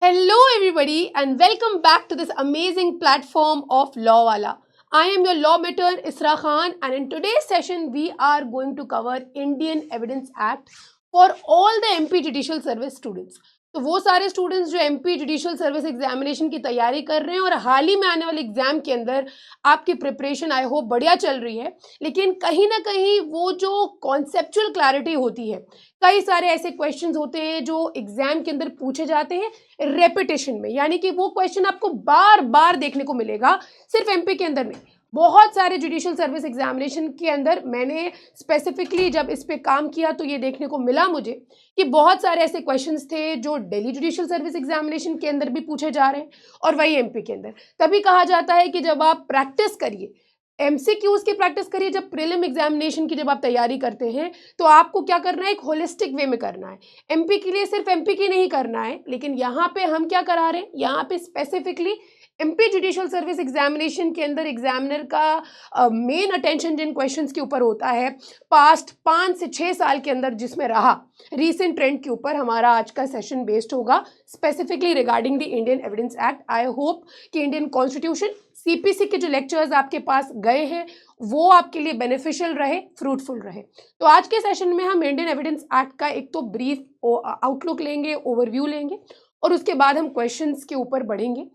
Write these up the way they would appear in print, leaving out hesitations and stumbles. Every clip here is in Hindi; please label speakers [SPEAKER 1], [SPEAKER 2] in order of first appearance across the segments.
[SPEAKER 1] Hello, everybody, and welcome back to this amazing platform of Lawwala. I am your law mentor Isra Khan, and in today's session, we are going to cover Indian Evidence Act for all the MP Judicial Service students. तो वो सारे स्टूडेंट्स जो एमपी जुडिशियल सर्विस एग्जामिनेशन की तैयारी कर रहे हैं और हाल ही में आने वाले एग्जाम के अंदर आपकी प्रिपरेशन आई होप बढ़िया चल रही है, लेकिन कहीं ना कहीं वो जो कॉन्सेप्चुअल क्लैरिटी होती है, कई सारे ऐसे क्वेश्चंस होते हैं जो एग्जाम के अंदर पूछे जाते हैं रेपिटेशन में, यानी कि वो क्वेश्चन आपको बार बार देखने को मिलेगा, सिर्फ एमपी के अंदर नहीं, बहुत सारे जुडिशियल सर्विस एग्जामिनेशन के अंदर। मैंने स्पेसिफिकली जब इस पे काम किया तो ये देखने को मिला मुझे कि बहुत सारे ऐसे क्वेश्चंस थे जो दिल्ली जुडिशियल सर्विस एग्जामिनेशन के अंदर भी पूछे जा रहे हैं और वही एमपी के अंदर। तभी कहा जाता है कि जब आप प्रैक्टिस करिए, एमसीक्यूज की प्रैक्टिस करिए, जब प्रीलिम एग्जामिनेशन की जब आप तैयारी करते हैं तो आपको क्या करना है, एक होलिस्टिक वे में करना है। एमपी के लिए सिर्फ एमपी की नहीं करना है, लेकिन यहाँ पे हम क्या करा रहे हैं, यहाँ पे specifically MP judicial service examination के अंदर एग्जामिनर का मेन अटेंशन जिन क्वेश्चंस के ऊपर होता है पास्ट 5 से 6 साल के अंदर जिसमें रहा रीसेंट ट्रेंड के ऊपर हमारा आज का सेशन बेस्ड होगा, specifically regarding the Indian evidence act. I hope कि इंडियन कॉन्स्टिट्यूशन सीपीसी के जो लेक्चर्स आपके पास गए हैं वो आपके लिए बेनिफिशियल रहे, फ्रूटफुल रहे। तो आज के सेशन में हम इंडियन एविडेंस एक्ट का एक तो ब्रीफ आउटलुक लेंगे, ओवरव्यू लेंगे, और उसके बाद हम क्वेश्चंस के ऊपर बढ़ेंगे।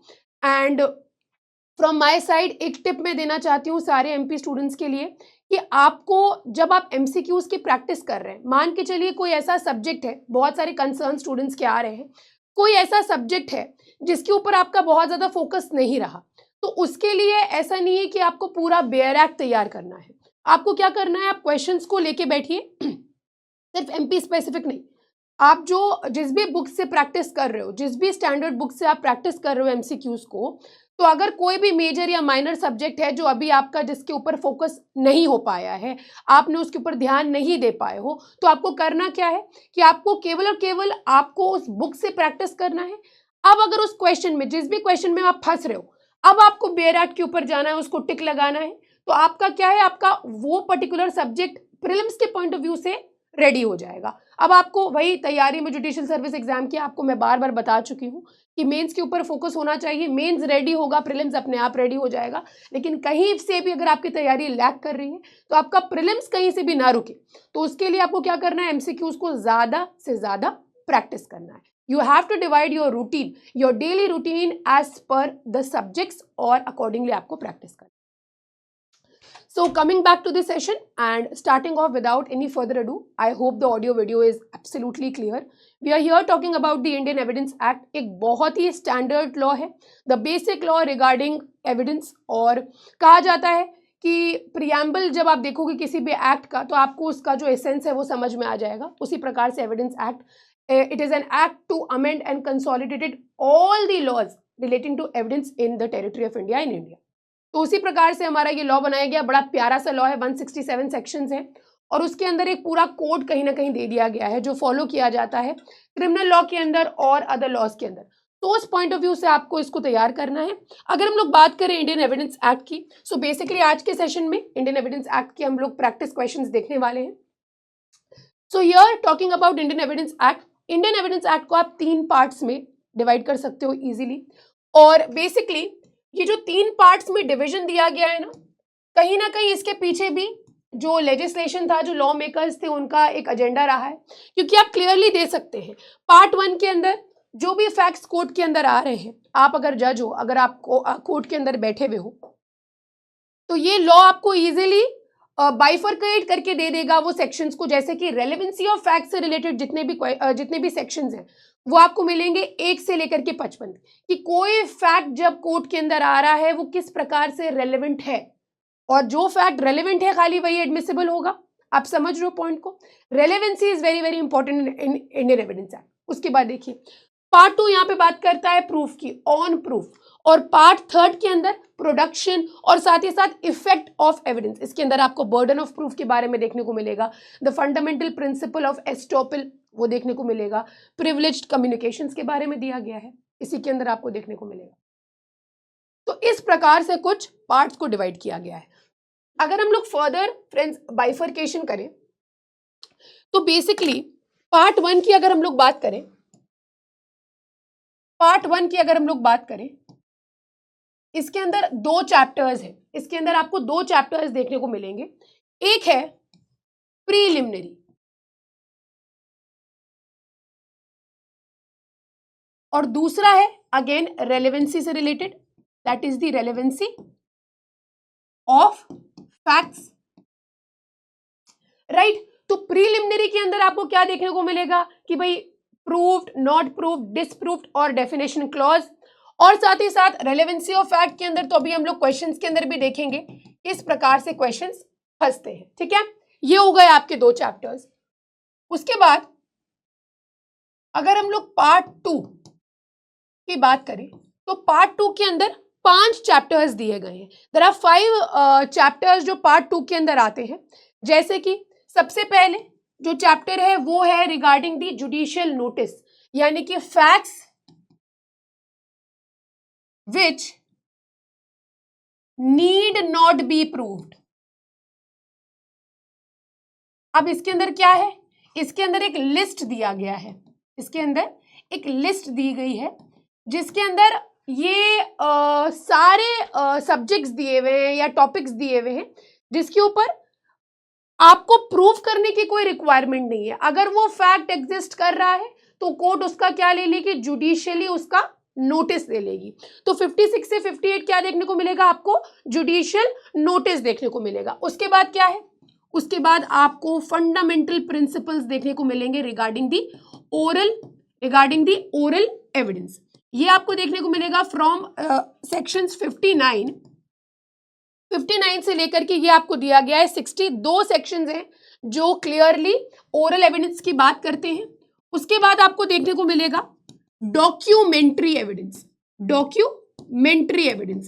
[SPEAKER 1] एंड फ्रॉम माय साइड एक टिप मैं देना चाहती हूँ सारे एमपी स्टूडेंट्स के लिए कि आपको जब आप एमसीक्यूज की प्रैक्टिस कर रहे हैं, मान के चलिए कोई ऐसा सब्जेक्ट है, बहुत सारे कंसर्न स्टूडेंट्स के आ रहे हैं, कोई ऐसा सब्जेक्ट है जिसके ऊपर आपका बहुत ज़्यादा फोकस नहीं रहा, तो उसके लिए ऐसा नहीं है कि आपको पूरा बेयर एक्ट तैयार करना है। आपको क्या करना है, आप क्वेश्चंस को लेके बैठिए, सिर्फ एमपी स्पेसिफिक नहीं, आप जो जिस भी बुक से प्रैक्टिस कर रहे हो, जिस भी स्टैंडर्ड बुक से आप प्रैक्टिस कर रहे हो एमसीक्यूज को, तो अगर कोई भी मेजर या माइनर सब्जेक्ट है जो अभी आपका जिसके ऊपर फोकस नहीं हो पाया है, आपने उसके ऊपर ध्यान नहीं दे पाए हो, तो आपको करना क्या है कि आपको केवल और केवल आपको उस बुक से प्रैक्टिस करना है। अब अगर उस क्वेश्चन में, जिस भी क्वेश्चन में आप फंस रहे हो, अब आपको बेयर एक्ट के ऊपर जाना है, उसको टिक लगाना है, तो आपका क्या है, आपका वो पर्टिकुलर सब्जेक्ट प्रीलिम्स के पॉइंट ऑफ व्यू से रेडी हो जाएगा। अब आपको वही तैयारी में जुडिशियल सर्विस एग्जाम की आपको मैं बार बार बता चुकी हूँ कि मेंस के ऊपर फोकस होना चाहिए, मेंस रेडी होगा, प्रीलिम्स अपने आप रेडी हो जाएगा। लेकिन कहीं से भी अगर आपकी तैयारी लैक कर रही है तो आपका प्रीलिम्स कहीं से भी ना रुके, तो उसके लिए आपको क्या करना है, एमसीक्यूज को ज़्यादा से ज़्यादा प्रैक्टिस करना है। You have to divide your routine, your daily routine as per the subjects और accordingly आपको practice करना। So coming back to the session and starting off without any further ado, I hope the audio video is absolutely clear. We are here talking about the Indian Evidence Act, एक बहुत ही standard law है, the basic law regarding evidence। और कहा जाता है कि प्रियम्बल जब आप देखोगे किसी भी एक्ट का तो आपको उसका जो एसेंस है वो समझ में आ जाएगा। उसी प्रकार से evidence act, it is an act to amend and consolidated all the laws relating to evidence in the territory of India in India। तो उसी प्रकार से हमारा ये लॉ बनाया गया, बड़ा प्यारा सा लॉ है, 167 सेक्शंस हैं और उसके अंदर एक पूरा कोड कहीं ना कहीं दे दिया गया है जो फॉलो किया जाता है क्रिमिनल लॉ के अंदर और अदर लॉज के अंदर। तो उस पॉइंट ऑफ व्यू से आपको इसको तैयार करना है। अगर हम लोग बात करें इंडियन एविडेंस एक्ट की, सो बेसिकली आज के सेशन में इंडियन एविडेंस एक्ट के हम लोग प्रैक्टिस क्वेश्चंस देखने वाले हैं। So here talking about Indian evidence act, Indian evidence act को आप 3 पार्ट्स में डिवाइड कर सकते हो इजीली। और बेसिकली ये जो 3 पार्ट्स में डिवीजन दिया गया है ना कहीं इसके पीछे भी जो लेजिस्लेशन था, जो लॉ मेकर्स थे, उनका एक एजेंडा रहा है। क्योंकि आप क्लियरली दे सकते हैं पार्ट 1 के अंदर जो भी फैक्ट्स कोर्ट के अंदर आ रहे हैं, आप अगर जज हो, अगर आप कोर्ट के अंदर बैठे हुए हो, तो ये लॉ आपको इजीली बाइफरकेट करके दे देगा वो सेक्शंस को, जैसे कि रेलेवेंसी ऑफ फैक्ट से रिलेटेड जितने भी सेक्शंस हैं वो आपको मिलेंगे 1 से लेकर के 55 कि कोई फैक्ट जब कोर्ट के अंदर आ रहा है वो किस प्रकार से रेलेवेंट है, और जो फैक्ट रेलेवेंट है खाली वही एडमिसिबल होगा। आप समझ रहे हो पॉइंट को, relevancy is very very important in Indian evidence act. उसके बाद देखिए पार्ट 2 यहाँ पे बात करता है प्रूफ की, ऑन प्रूफ, और पार्ट 3 के अंदर प्रोडक्शन और साथ ही साथ इफेक्ट ऑफ एविडेंस। इसके अंदर आपको बर्डन ऑफ प्रूफ के बारे में देखने को मिलेगा, the fundamental principle of estoppel वो देखने को मिलेगा, प्रिविलेज्ड कम्युनिकेशंस के बारे में दिया गया है, इसी के अंदर आपको देखने को मिलेगा। तो इस प्रकार से कुछ पार्ट्स को डिवाइड किया गया है। अगर हम लोग फर्दर फ्रेंड्स बाइफरकेशन करें तो बेसिकली पार्ट 1 की अगर हम लोग बात करें पार्ट 1 की अगर हम लोग बात करें, इसके अंदर 2 चैप्टर्स है, इसके अंदर आपको 2 चैप्टर्स देखने को मिलेंगे। एक है प्रीलिमिनरी और दूसरा है अगेन रेलेवेंसी से related, that is the relevancy of facts, right. तो प्रीलिमिनरी के अंदर आपको क्या देखने को मिलेगा कि भाई प्रूव्ड, नॉट प्रूव्ड, डिसप्रूव्ड और डेफिनेशन क्लॉज, और साथ ही साथ रेलेवेंसी ऑफ फैक्ट के अंदर तो अभी हम लोग क्वेश्चंस के अंदर भी देखेंगे किस प्रकार से क्वेश्चंस फंसते हैं, ठीक है। ये हो गए आपके 2 चैप्टर्स। उसके बाद अगर हम लोग पार्ट 2 की बात करें तो पार्ट 2 के अंदर 5 चैप्टर्स दिए गए हैं। देयर आर 5 चैप्टर्स जो पार्ट 2 के अंदर आते हैं, जैसे कि सबसे पहले जो चैप्टर है वो है रिगार्डिंग द जुडिशियल नोटिस, यानी कि facts which need not be proved। अब इसके अंदर क्या है, इसके अंदर एक लिस्ट दिया गया है, इसके अंदर एक लिस्ट दी गई है जिसके अंदर ये सारे सब्जेक्ट्स दिए हुए हैं या टॉपिक्स दिए हुए हैं जिसके ऊपर आपको प्रूव करने की कोई रिक्वायरमेंट नहीं है। अगर वो फैक्ट एग्जिस्ट कर रहा है तो कोर्ट उसका क्या ले लेगी, जुडिशियली उसका नोटिस ले लेगी। तो 56 से 58 क्या देखने को मिलेगा आपको, जुडिशियल नोटिस देखने को मिलेगा। उसके बाद क्या है, उसके बाद आपको फंडामेंटल प्रिंसिपल्स देखने को मिलेंगे रिगार्डिंग दी ओरल एविडेंस। ये आपको देखने को मिलेगा फ्रॉम सेक्शंस 59 से लेकर के ये आपको दिया गया है 62 सेक्शंस हैं जो क्लियरली ओरल एविडेंस की बात करते हैं। उसके बाद आपको देखने को मिलेगा डॉक्यूमेंट्री एविडेंस।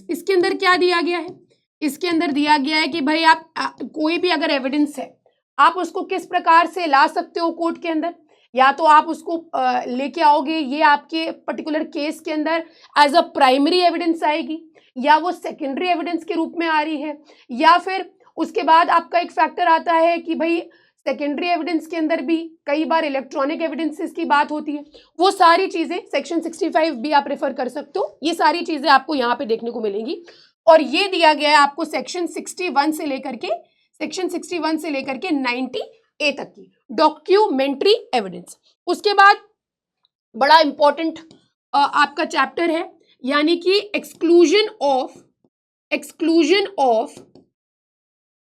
[SPEAKER 1] इसके अंदर क्या दिया गया है, इसके अंदर दिया गया है कि भाई आप कोई भी अगर एविडेंस है आप उसको किस प्रकार से ला सकते हो कोर्ट के अंदर, या तो आप उसको लेके आओगे, ये आपके पर्टिकुलर केस के अंदर एज अ प्राइमरी एविडेंस आएगी, या वो सेकेंडरी एविडेंस के रूप में आ रही है, या फिर उसके बाद आपका एक फैक्टर आता है कि भाई सेकेंडरी एविडेंस के अंदर भी कई बार इलेक्ट्रॉनिक एविडेंसेस की बात होती है। वो सारी चीजें सेक्शन 65 भी आप रेफर कर सकते हो, ये सारी चीजें आपको यहाँ पे देखने को मिलेंगी। और ये दिया गया है आपको सेक्शन 61 से लेकर के 90A तक की डॉक्यूमेंट्री एविडेंस। उसके बाद बड़ा इंपॉर्टेंट आपका चैप्टर है, यानी कि exclusion of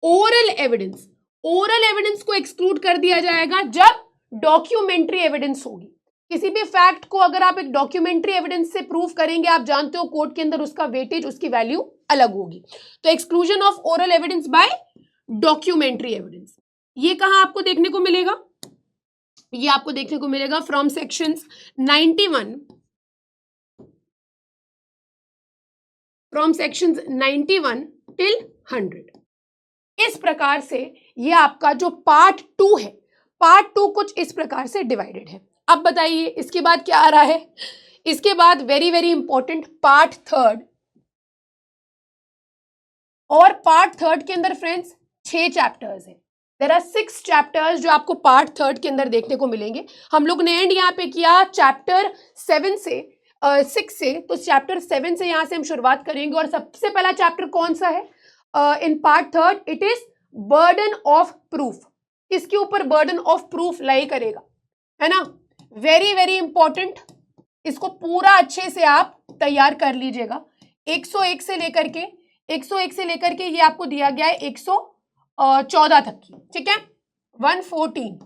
[SPEAKER 1] oral evidence. Oral evidence को एक्सक्लूड कर दिया जाएगा जब डॉक्यूमेंट्री एविडेंस होगी। किसी भी फैक्ट को अगर आप एक डॉक्यूमेंट्री एविडेंस से प्रूव करेंगे, आप जानते हो कोर्ट के अंदर उसका वेटेज, उसकी वैल्यू अलग होगी। तो exclusion of oral evidence by documentary evidence, ये कहां आपको देखने को मिलेगा, ये आपको देखने को मिलेगा फ्रॉम सेक्शंस 91 till 100। इस प्रकार से ये आपका जो पार्ट 2 है, पार्ट 2 कुछ इस प्रकार से डिवाइडेड है। अब बताइए इसके बाद क्या आ रहा है, इसके बाद वेरी वेरी इंपॉर्टेंट पार्ट 3। और पार्ट 3 के अंदर फ्रेंड्स 6 चैप्टर्स हैं। देयर आर 6 चैप्टर्स जो आपको पार्ट 3 के अंदर देखने को मिलेंगे। हम लोग ने एंड यहाँ पे किया चैप्टर 6 से, तो चैप्टर 7 से यहाँ से हम शुरुआत करेंगे। और सबसे पहला चैप्टर कौन सा है in part 3, it is burden of proof. इसके ऊपर बर्डन ऑफ प्रूफ लाई करेगा, है ना, वेरी वेरी इंपॉर्टेंट। इसको पूरा अच्छे से आप तैयार कर लीजिएगा। 101 से लेकर के ये आपको दिया गया है 114 तक की, ठीक है, 114।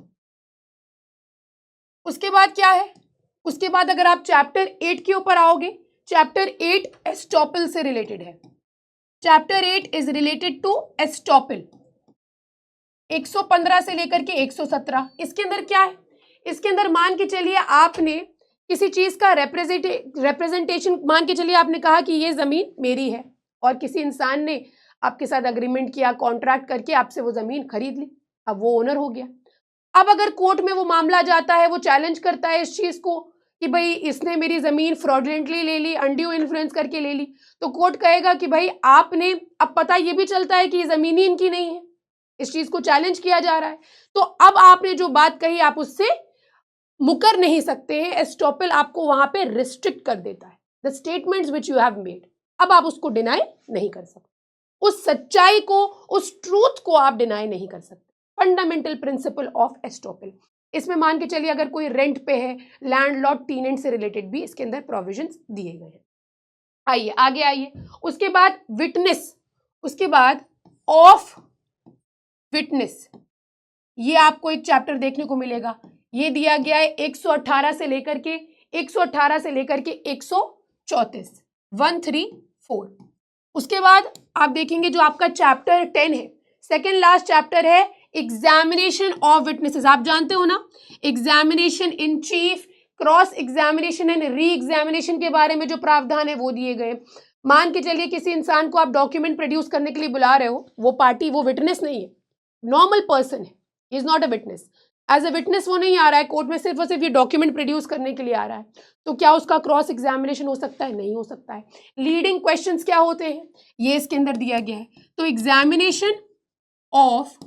[SPEAKER 1] उसके बाद क्या है, उसके बाद अगर आप चैप्टर 8 के ऊपर आओगे, चैप्टर 8 एस्टॉपल से रिलेटेड है। Chapter 8 is related to estoppel, 115 से लेकर के 117। इसके अंदर क्या है, इसके अंदर मान के चलिए आपने किसी चीज का रिप्रेजेंटेशन, मान के चलिए आपने कहा कि ये जमीन मेरी है और किसी इंसान ने आपके साथ अग्रीमेंट किया, कॉन्ट्रैक्ट करके आपसे वो जमीन खरीद ली, अब वो ओनर हो गया। अब अगर कोर्ट में वो मामला जाता है, वो चैलेंज करता है इस चीज को कि भाई इसने मेरी जमीन फ्रॉडलेंटली ले ली, अनड्यू इन्फ्लुएंस करके ले ली, तो कोर्ट कहेगा कि भाई आपने, अब पता ये भी चलता है कि ये जमीन ही इनकी नहीं है, इस चीज को चैलेंज किया जा रहा है, तो अब आपने जो बात कही आप उससे मुकर नहीं सकते हैं, एस्टॉपल आपको वहां पे रिस्ट्रिक्ट कर देता है the statements which you have made. अब आप उसको डिनाई नहीं कर सकते, उस सच्चाई को, उस ट्रूथ को आप डिनाई नहीं कर सकते। Fundamental principle of estoppel. इसमें मान के चलिए अगर कोई रेंट पे है, लैंडलॉर्ड टीनेंट से रिलेटेड भी इसके अंदर प्रोविजंस दिए गए हैं। आइए आगे आइए, उसके बाद विटनेस, उसके बाद ऑफ विटनेस, ये आपको एक चैप्टर देखने को मिलेगा। ये दिया गया है 118 से लेकर के 118 से लेकर के 134, 134। उसके बाद आप देखेंगे जो आपका चैप्टर 10 है, सेकेंड लास्ट चैप्टर है एग्जामिनेशन ऑफ विटनेसेस। आप जानते हो ना, examination in chief, cross examination and re examination के बारे में जो प्रावधान है वो दिए गए। मान के चलिए किसी इंसान को आप डॉक्यूमेंट प्रोड्यूस करने के लिए बुला रहे हो, वो पार्टी, वो विटनेस नहीं है, नॉर्मल पर्सन है, is not a witness. As a witness वो नहीं आ रहा है कोर्ट में, सिर्फ और सिर्फ ये डॉक्यूमेंट प्रोड्यूस करने के लिए आ रहा है, तो क्या उसका क्रॉस एग्जामिनेशन हो सकता है? नहीं हो सकता है। लीडिंग क्वेश्चंस क्या होते हैं, ये इसके अंदर दिया गया है। तो एग्जामिनेशन ऑफ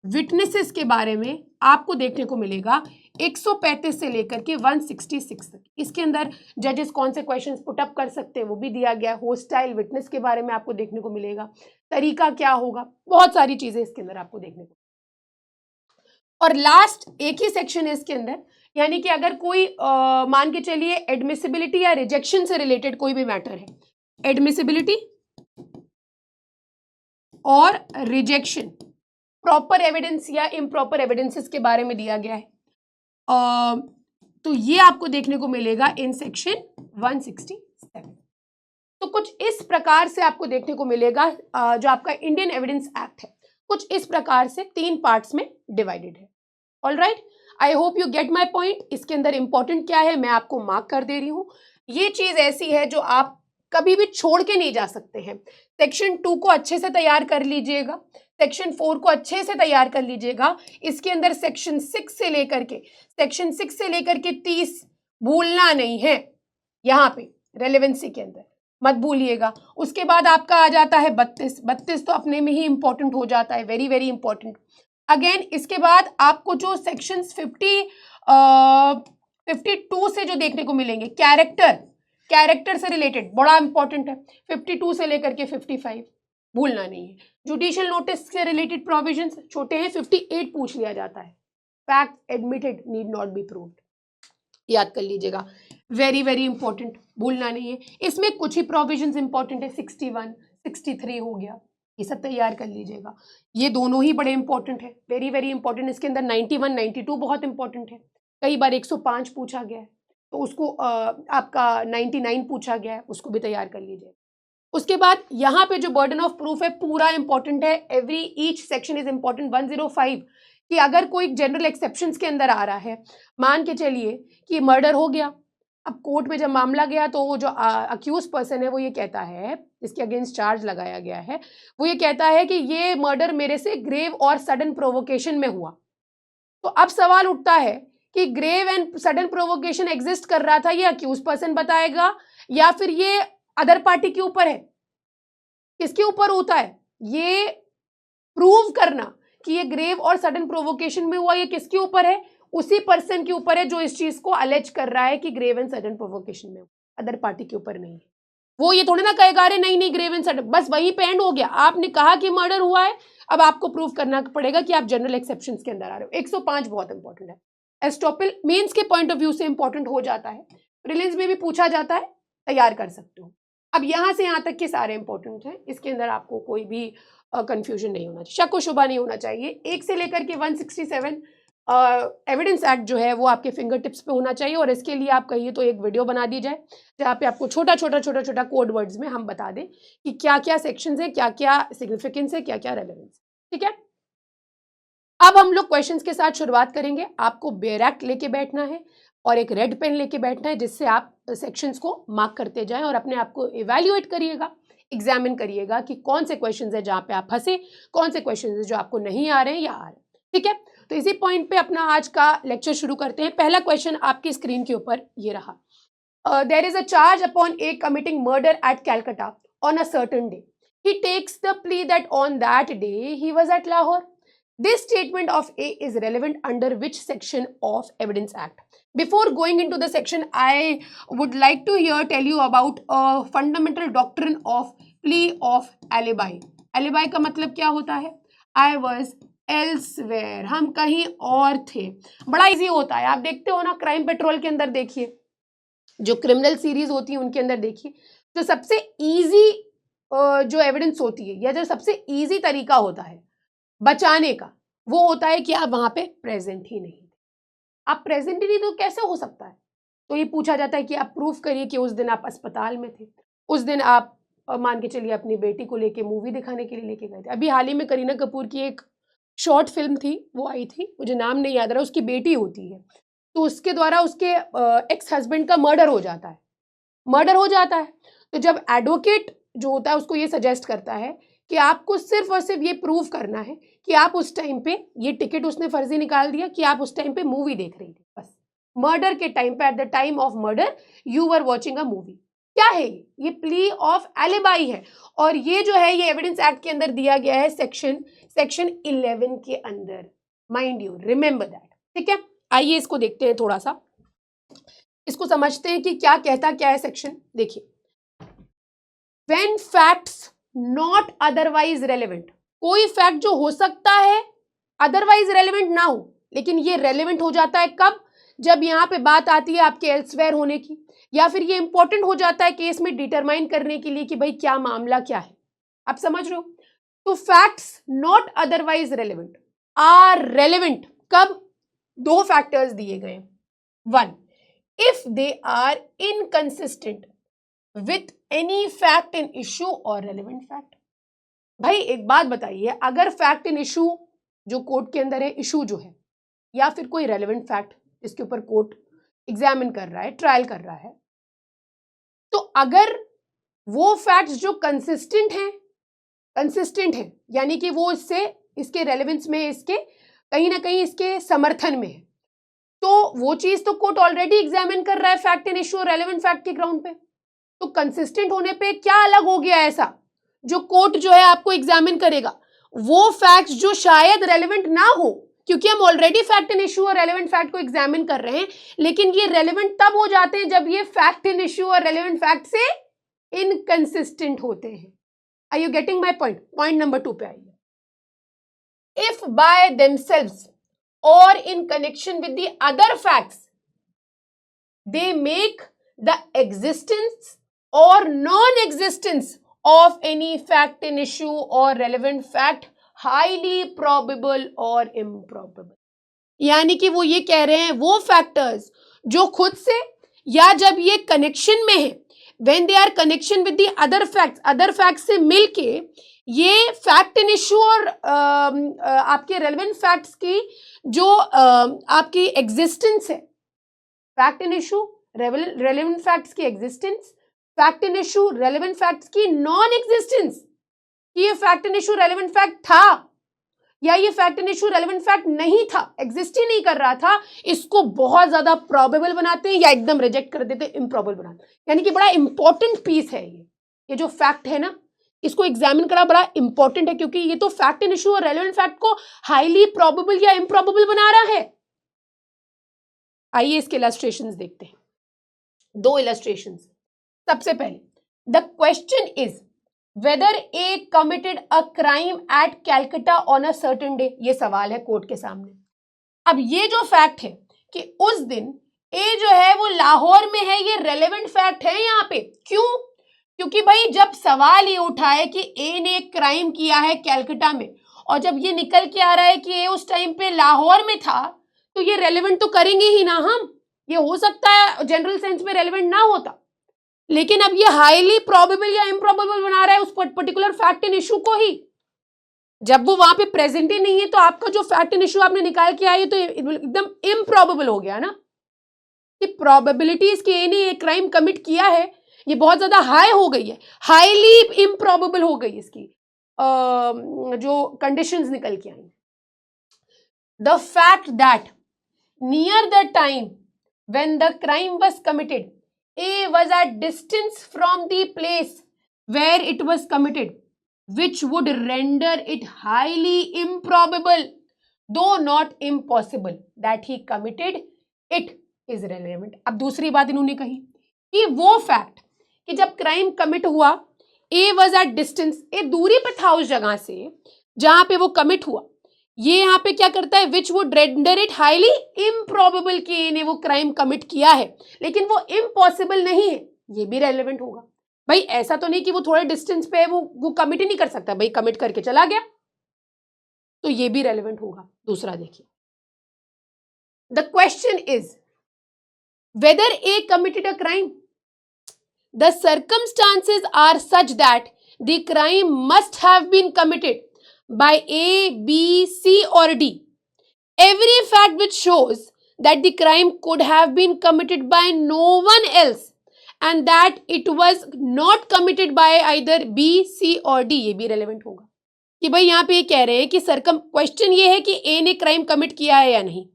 [SPEAKER 1] विटनेसेस के बारे में आपको देखने को मिलेगा 135 से लेकर के 166 तक। इसके अंदर जजेस कौन से क्वेश्चंस पुट अप कर सकते हैं वो भी दिया गया है। होस्टाइल विटनेस के बारे में आपको देखने को मिलेगा, तरीका क्या होगा, बहुत सारी चीजें इसके अंदर आपको देखने को। और लास्ट एक ही सेक्शन है इसके अंदर, यानी कि अगर कोई मान के चलिए एडमिसिबिलिटी या रिजेक्शन से रिलेटेड कोई भी मैटर है, एडमिसिबिलिटी और रिजेक्शन, प्रॉपर एविडेंस या इम्प्रॉपर एविडेंसेस के बारे में दिया गया है, तो ये आपको देखने को मिलेगा इन सेक्शन 167। तो कुछ इस प्रकार से आपको देखने को मिलेगा जो आपका इंडियन एविडेंस एक्ट है, कुछ इस प्रकार से 3 पार्ट्स में डिवाइडेड है। All right, I hope you get my point. इसके अंदर इंपॉर्टेंट क्या है मैं आपको मार्क कर दे रही हूं। ये चीज ऐसी है जो आप कभी भी छोड़ के नहीं जा सकते हैं। सेक्शन 2 को अच्छे से तैयार कर लीजिएगा, सेक्शन 4 को अच्छे से तैयार कर लीजिएगा। इसके अंदर सेक्शन 6 से लेकर के 30 भूलना नहीं है, यहाँ पे रेलेवेंसी के अंदर मत भूलिएगा। उसके बाद आपका आ जाता है 32 तो अपने में ही इंपॉर्टेंट हो जाता है, वेरी वेरी इंपॉर्टेंट। अगेन इसके बाद आपको जो सेक्शन 52 से जो देखने को मिलेंगे, कैरेक्टर से रिलेटेड बड़ा इंपॉर्टेंट है, 52 से लेकर के 55 भूलना नहीं है। जुडिशियल नोटिस से रिलेटेड प्रोविजंस छोटे हैं, 58 पूछ लिया जाता है, fact admitted need not be proved, याद कर लीजिएगा, वेरी वेरी इंपॉर्टेंट, भूलना नहीं है। इसमें कुछ ही प्रोविजंस इंपॉर्टेंट है, 61, 63 हो गया, ये सब तैयार कर लीजिएगा। ये दोनों ही बड़े इंपॉर्टेंट है, वेरी वेरी इंपॉर्टेंट। इसके अंदर 91, 92 बहुत इंपॉर्टेंट है, कई बार 105 पूछा गया है, तो उसको आपका 99 पूछा गया है, उसको भी तैयार कर लीजिए। उसके बाद यहाँ पे जो बर्डन ऑफ प्रूफ है पूरा इंपॉर्टेंट है, every each section is important. 105 कि अगर कोई जनरल एक्सेप्शंस के अंदर आ रहा है, मान के चलिए कि मर्डर हो गया, अब कोर्ट में जब मामला गया तो वो जो अक्यूज पर्सन है वो ये कहता है, इसके अगेंस्ट चार्ज लगाया गया है, वो ये कहता है कि ये मर्डर मेरे से ग्रेव और सडन प्रोवोकेशन में हुआ। तो अब सवाल उठता है कि grave and sudden provocation exist कर रहा था, ये अक्यूज पर्सन बताएगा या फिर ये अदर पार्टी के ऊपर है, किसके ऊपर होता है ये प्रूव करना कि ये ग्रेव और सडन प्रोवोकेशन में हुआ, ये किसके ऊपर है? उसी पर्सन के ऊपर है जो इस चीज को अलेज कर रहा है कि ग्रेव एंड सडन प्रोवोकेशन में, अदर पार्टी के ऊपर नहीं है। वो ये थोड़ी ना कहेगा अरे नहीं ग्रेव एंड सडन, बस वहीं पे एंड हो गया। आपने कहा कि मर्डर हुआ है, अब आपको प्रूव करना पड़ेगा कि आप जनरल एक्सेप्शंस के अंदर आ रहे हो। 105 बहुत इंपॉर्टेंट है, एस्टॉपल मेंस के पॉइंट ऑफ व्यू से इंपॉर्टेंट हो जाता है, प्रीलिम्स में भी पूछा जाता है, तैयार कर सकते हो। अब यहां से यहां तक के सारे इंपॉर्टेंट हैं, इसके अंदर आपको कोई भी कंफ्यूजन नहीं होना चाहिए, शक व शुबा नहीं होना चाहिए। 1 से लेकर के 167 एविडेंस एक्ट जो है वो आपके फिंगर टिप्स पे होना चाहिए, और इसके लिए आप कहिए तो एक वीडियो बना दी जाए जहाँ पे आपको छोटा छोटा कोड वर्ड्स में हम बता दें कि क्या क्या सेक्शंस है, क्या क्या सिग्निफिकेंस है, क्या क्या रेलेवेंस। ठीक है, अब हम लोग क्वेश्चंस के साथ शुरुआत करेंगे। आपको बेयर एक्ट लेके बैठना है और एक रेड पेन लेके बैठना है, जिससे आप सेक्शंस को मार्क करते जाएं और अपने आप को इवैल्यूएट करिएगा, एग्जामिन करिएगा कि कौन से क्वेश्चंस है जहाँ पे आप फंसे, कौन से क्वेश्चंस है जो आपको नहीं आ रहे हैं या आ रहे हैं। ठीक है, तो इसी पॉइंट पे अपना आज का लेक्चर शुरू करते हैं। पहला क्वेश्चन आपकी स्क्रीन के ऊपर ये रहा। There is a charge upon a committing murder at Calcutta on a certain day. He takes the plea that on that day he was at Lahore. This statement of A is relevant under which section of Evidence Act? Before going into the section, I would like to here tell you about a fundamental doctrine of plea of alibi. Alibi का मतलब क्या होता है? I was elsewhere, हम कहीं और थे. बड़ा इजी होता है, आप देखते हो ना क्राइम पेट्रोल के अंदर, देखिए जो क्रिमिनल सीरीज होती है उनके अंदर देखिए, जो सबसे इजी जो एविडेंस होती है या जो सबसे इजी तरीका होता है बचाने का, वो होता है कि आप वहां पे प्रेजेंट ही नहीं थे. आप प्रेजेंट ही नहीं तो कैसे हो सकता है? तो ये पूछा जाता है कि आप प्रूफ करिए कि उस दिन आप अस्पताल में थे, उस दिन आप मान के चलिए अपनी बेटी को लेके मूवी दिखाने के लिए लेके गए थे. अभी हाल ही में करीना कपूर की एक शॉर्ट फिल्म थी, वो आई थी, मुझे नाम नहीं याद रहा, उसकी बेटी होती है, तो उसके द्वारा उसके एक्स हस्बैंड का मर्डर हो जाता है. मर्डर हो जाता है तो जब एडवोकेट जो होता है उसको ये सजेस्ट करता है कि आपको सिर्फ और सिर्फ ये प्रूव करना है कि आप उस टाइम पे, ये टिकट उसने फर्जी निकाल दिया कि आप उस टाइम पे मूवी देख रही थी, बस मर्डर के टाइम पे, at the time of murder you were watching a movie. क्या है ये प्ली ऑफ एलिबाई है. और ये जो है ये एविडेंस एक्ट के अंदर दिया गया है सेक्शन 11 के अंदर. Mind you, remember that. ठीक है, आइए इसको देखते हैं, थोड़ा सा इसको समझते हैं कि क्या कहता क्या है सेक्शन. देखिए, when facts not otherwise relevant, कोई फैक्ट जो हो सकता है अदरवाइज रेलेवेंट ना हो, लेकिन ये रेलेवेंट हो जाता है कब? जब यहाँ पे बात आती है आपके एल्सवेयर होने की, या फिर ये इंपॉर्टेंट हो जाता है केस में डिटरमाइन करने के लिए कि भाई क्या मामला क्या है. आप समझ रहे हो? तो facts not otherwise relevant are relevant कब? दो फैक्टर्स दिए गए. One, if they are inconsistent with any fact in issue or relevant fact. भाई एक बात बताइए, अगर फैक्ट इन इशू जो कोर्ट के अंदर है, इशू जो है, या फिर कोई रेलेवेंट फैक्ट जिसके ऊपर कोर्ट एग्जामिन कर रहा है, ट्रायल कर रहा है, तो अगर वो फैक्ट्स जो कंसिस्टेंट हैं यानी कि वो इससे, इसके रेलेवेंस में, इसके कहीं ना कहीं इसके समर्थन में है, तो वो चीज तो कोर्ट ऑलरेडी एग्जामिन कर रहा है फैक्ट इन इशू और रेलेवेंट फैक्ट के ग्राउंड पे. तो कंसिस्टेंट होने पे क्या अलग हो गया ऐसा जो कोर्ट जो है आपको एग्जामिन करेगा? वो फैक्ट्स जो शायद रेलेवेंट ना हो, क्योंकि हम ऑलरेडी फैक्ट इन इशू और रेलेवेंट फैक्ट को एग्जामिन कर रहे हैं, लेकिन ये रेलेवेंट तब हो जाते हैं जब ये फैक्ट इन इशू और रेलेवेंट फैक्ट से इनकंसिस्टेंट होते हैं. Are you getting my point? Point number 2 पे आइए. If by themselves or in connection with the other facts they make the existence or non-existence of any fact in issue or relevant fact highly probable or improbable. यानी कि वो ये कह रहे हैं वो फैक्टर्स जो खुद से या जब ये कनेक्शन में है, when they are connection with the other facts से मिलके ये फैक्ट इन इशू और आपके रेलेवेंट फैक्ट्स की जो आपकी एग्जिस्टेंस है, fact in issue relevant facts की existence, fact in issue relevant facts की नॉन एग्जिस्टेंस, कि ये fact in issue relevant fact था या ये fact in issue relevant fact नहीं था, एग्जिस्ट ही नहीं कर रहा था, इसको बहुत ज्यादा प्रोबेबल बनाते हैं या एकदम रिजेक्ट कर देते हैं, इम्प्रॉबेबल बनाते हैं. यानी कि बड़ा इंपॉर्टेंट पीस है ये जो फैक्ट है ना, इसको एग्जामिन करना बड़ा इंपॉर्टेंट है, क्योंकि ये तो फैक्ट इन इशू और रेलेवेंट फैक्ट को हाईली प्रोबेबल या इम्प्रॉबेबल बना रहा है. आइए इसके इलस्ट्रेशंस देखते हैं. 2 इलस्ट्रेशंस. सबसे पहले, the question is whether A committed a crime at Calcutta on a certain day. ये सवाल है कोर्ट के सामने. अब ये जो फैक्ट है कि उस दिन ए जो है वो लाहौर में है, ये रेलेवेंट फैक्ट है यहाँ पे. क्यों? क्योंकि भाई जब सवाल ये उठा है कि ए ने एक क्राइम किया है कैलकाटा में, और जब ये निकल के आ रहा है कि ए उस टाइम पे लाहौर में था, तो ये रेलेवेंट तो करेंगे ही ना हम. ये हो सकता है जनरल सेंस में रेलेवेंट ना होता, लेकिन अब ये हाईली प्रोबेबल या इम्प्रोबेबल बना रहा है उस पर्टिकुलर फैक्ट इन इशू को ही. जब वो वहां पे प्रेजेंट ही नहीं है, तो आपका जो फैक्ट इन इशू आपने निकाल के आई है तो एकदम इम्प्रोबेबल हो गया ना. कि प्रोबेबिलिटीज कि ए ने ये क्राइम कमिट किया है ये बहुत ज्यादा हाई हो गई है, हाईली इम्प्रोबेबल हो गई इसकी जो कंडीशंस निकल के आई. The fact that near the time when the crime was committed A was at distance from the place where it was committed, which would render it highly improbable though not impossible that he committed it is relevant. अब दूसरी बात इन्होंने कही कि वो फैक्ट कि जब क्राइम कमिट हुआ, ए वॉज एट डिस्टेंस, ए दूरी पे था उस जगह से जहां पे वो कमिट हुआ, ये यहाँ पे क्या करता है, which would render it highly improbable कि ए ने वो क्राइम कमिट किया है, लेकिन वो इम्पॉसिबल नहीं है, ये भी रेलेवेंट होगा। भाई ऐसा तो नहीं कि वो थोड़े डिस्टेंस पे है, वो कमिट ही नहीं कर सकता, भाई कमिट करके चला गया, तो ये भी रेलेवेंट होगा। दूसरा देखिए, the question is whether A committed a crime, the circumstances are such that the crime must have been committed by A, B, C or D. Every fact which shows that the crime could have been committed by no one else and that it was not committed by either B, C or D, ये भी relevant होगा कि भाई यहाँ पे ये कह रहे हैं कि क्वेश्चन ये है कि A ने क्राइम कमिट किया है या नहीं,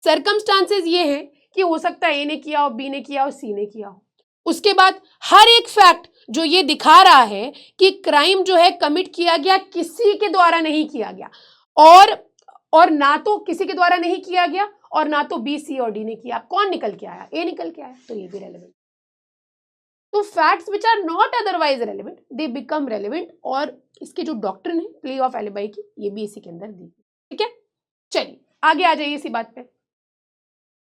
[SPEAKER 1] सर्कमस्टांसेस ये है कि हो सकता है A ने किया हो, B ने किया हो, C ने किया हो। उसके बाद हर एक फैक्ट जो ये दिखा रहा है कि क्राइम जो है कमिट किया गया किसी के द्वारा नहीं किया गया, और ना तो किसी के द्वारा नहीं किया गया और ना तो बी, सी और डी ने किया, कौन निकल के आया, ए निकल के आया, तो ये भी रेलेवेंट। तो facts which are not otherwise relevant they become relevant, और इसकी जो डॉक्ट्रिन है प्ले ऑफ एलिबाई की, ये भी इसी के अंदर दी। ठीक है, चलिए आगे आ जाइए इसी बात पे।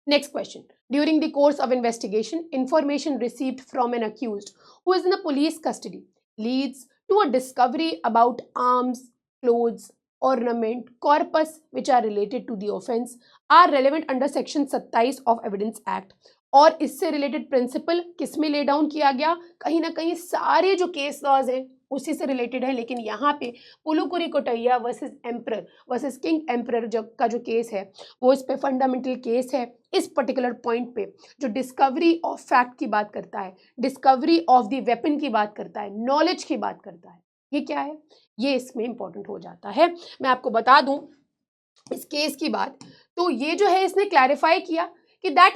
[SPEAKER 1] Next question. During the course of investigation, information received from an accused who is in the police custody leads to a discovery about arms, clothes, ornament, corpus which are related to the offence are relevant under section 27 of Evidence Act. और इससे रिलेटेड प्रिंसिपल किस में ले डाउन किया गया, कहीं ना कहीं सारे जो केस लॉज हैं उसी से रिलेटेड है, लेकिन यहाँ पे Pulukuri Kotaiya versus emperor versus king emperor का जो केस है वो इस पे फंडामेंटल केस है। इस पर्टिकुलर पॉइंट पे जो डिस्कवरी ऑफ फैक्ट की बात करता है, डिस्कवरी ऑफ द वेपन की बात करता है, नॉलेज की बात करता है, ये क्या है, ये इसमें इंपॉर्टेंट हो जाता है। मैं आपको बता दूं इस केस की बात, तो ये जो है इसने क्लैरिफाई किया कि that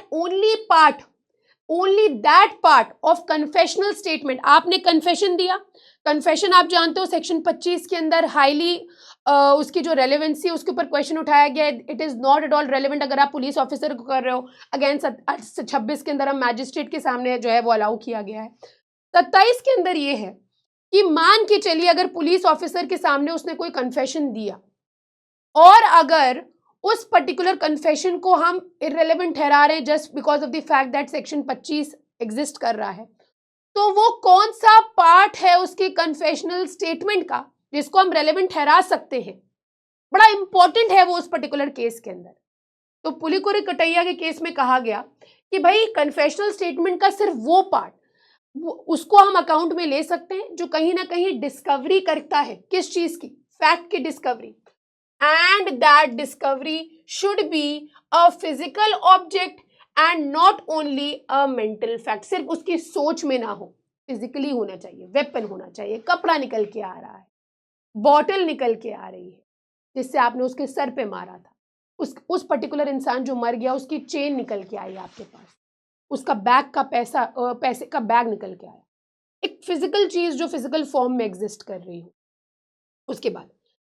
[SPEAKER 1] only that part of confessional statement, आपने कन्फेशन दिया, कन्फेशन आप जानते हो सेक्शन 25 के अंदर हाईली उसकी जो रेलेवेंसी उसके ऊपर क्वेश्चन उठाया गया है, it is not at all relevant अगर आप पुलिस ऑफिसर को कर रहे हो। अगेन 26 के अंदर हम मैजिस्ट्रेट के सामने जो है वो अलाउ किया गया है। 27 के अंदर ये है कि मान के चलिए अगर पुलिस ऑफिसर के सामने उसने कोई कन्फेशन दिया और अगर उस पर्टिकुलर कन्फेशन को हम इररेलेवेंट ठहरा रहे हैं just because of the fact that section 25 exist कर रहा है, तो वो कौन सा पार्ट है उसकी कन्फेशनल स्टेटमेंट का जिसको हम रेलेवेंट ठहरा सकते हैं, बड़ा इंपॉर्टेंट है वो उस पर्टिकुलर केस के अंदर। तो पुलिकुरी कटैया के केस में कहा गया कि भाई कन्फेशनल स्टेटमेंट का सिर्फ वो पार्ट उसको हम अकाउंट में ले सकते हैं जो कहीं ना कहीं डिस्कवरी करता है, किस चीज की, फैक्ट की discovery, and that discovery should be a physical object and not only a mental fact। सिर्फ उसकी सोच में ना हो, फिजिकली होना चाहिए, वेपन होना चाहिए, कपड़ा निकल के आ रहा है, बॉटल निकल के आ रही है जिससे आपने उसके सर पे मारा था, उस पर्टिकुलर इंसान जो मर गया उसकी चेन निकल के आई आपके पास, उसका बैग का पैसे का बैग निकल के आया, एक फिजिकल चीज जो फिजिकल फॉर्म में एग्जिस्ट कर रही हो। उसके बाद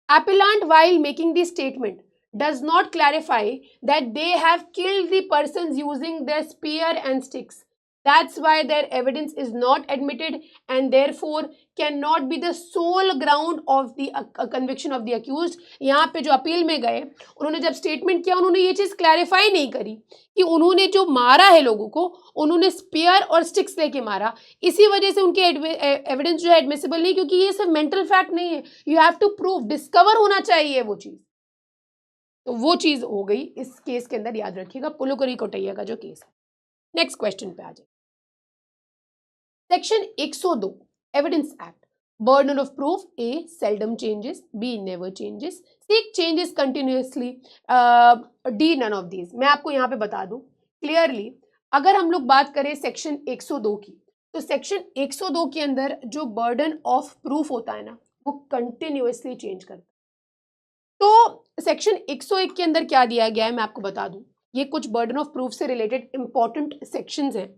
[SPEAKER 1] appellant while making the statement does not clarify that they have killed the persons using their spear and sticks, that's why their evidence is not admitted and therefore cannot be the sole ground of the conviction of the accused। यहाँ पे जो अपील में गए उन्होंने जब स्टेटमेंट किया उन्होंने ये चीज क्लैरिफाई नहीं करी कि उन्होंने जो मारा है लोगों को उन्होंने स्पीयर और स्टिक्स लेके मारा, इसी वजह से उनके एविडेंस जो है एडमिसिबल नहीं, क्योंकि ये सिर्फ मेंटल फैक्ट नहीं है, you have to prove, discover होना चाहिए वो चीज, तो वो चीज हो गई इस केस के अंदर, याद रखिएगा पुलुकुरी कोटैया का जो केस है। नेक्स्ट क्वेश्चन पे आ जाए, section 102 evidence act, burden of proof, A seldom changes, B never changes, C changes continuously, D none of these। मैं आपको यहाँ पे बता दूं क्लियरली, अगर हम लोग बात करें सेक्शन 102 की, तो सेक्शन 102 के अंदर जो बर्डन ऑफ प्रूफ होता है ना वो कंटिन्यूअसली चेंज करता है। तो सेक्शन 101 के अंदर क्या दिया गया है मैं आपको बता दूं, ये कुछ बर्डन ऑफ प्रूफ से रिलेटेड इंपॉर्टेंट सेक्शंस हैं।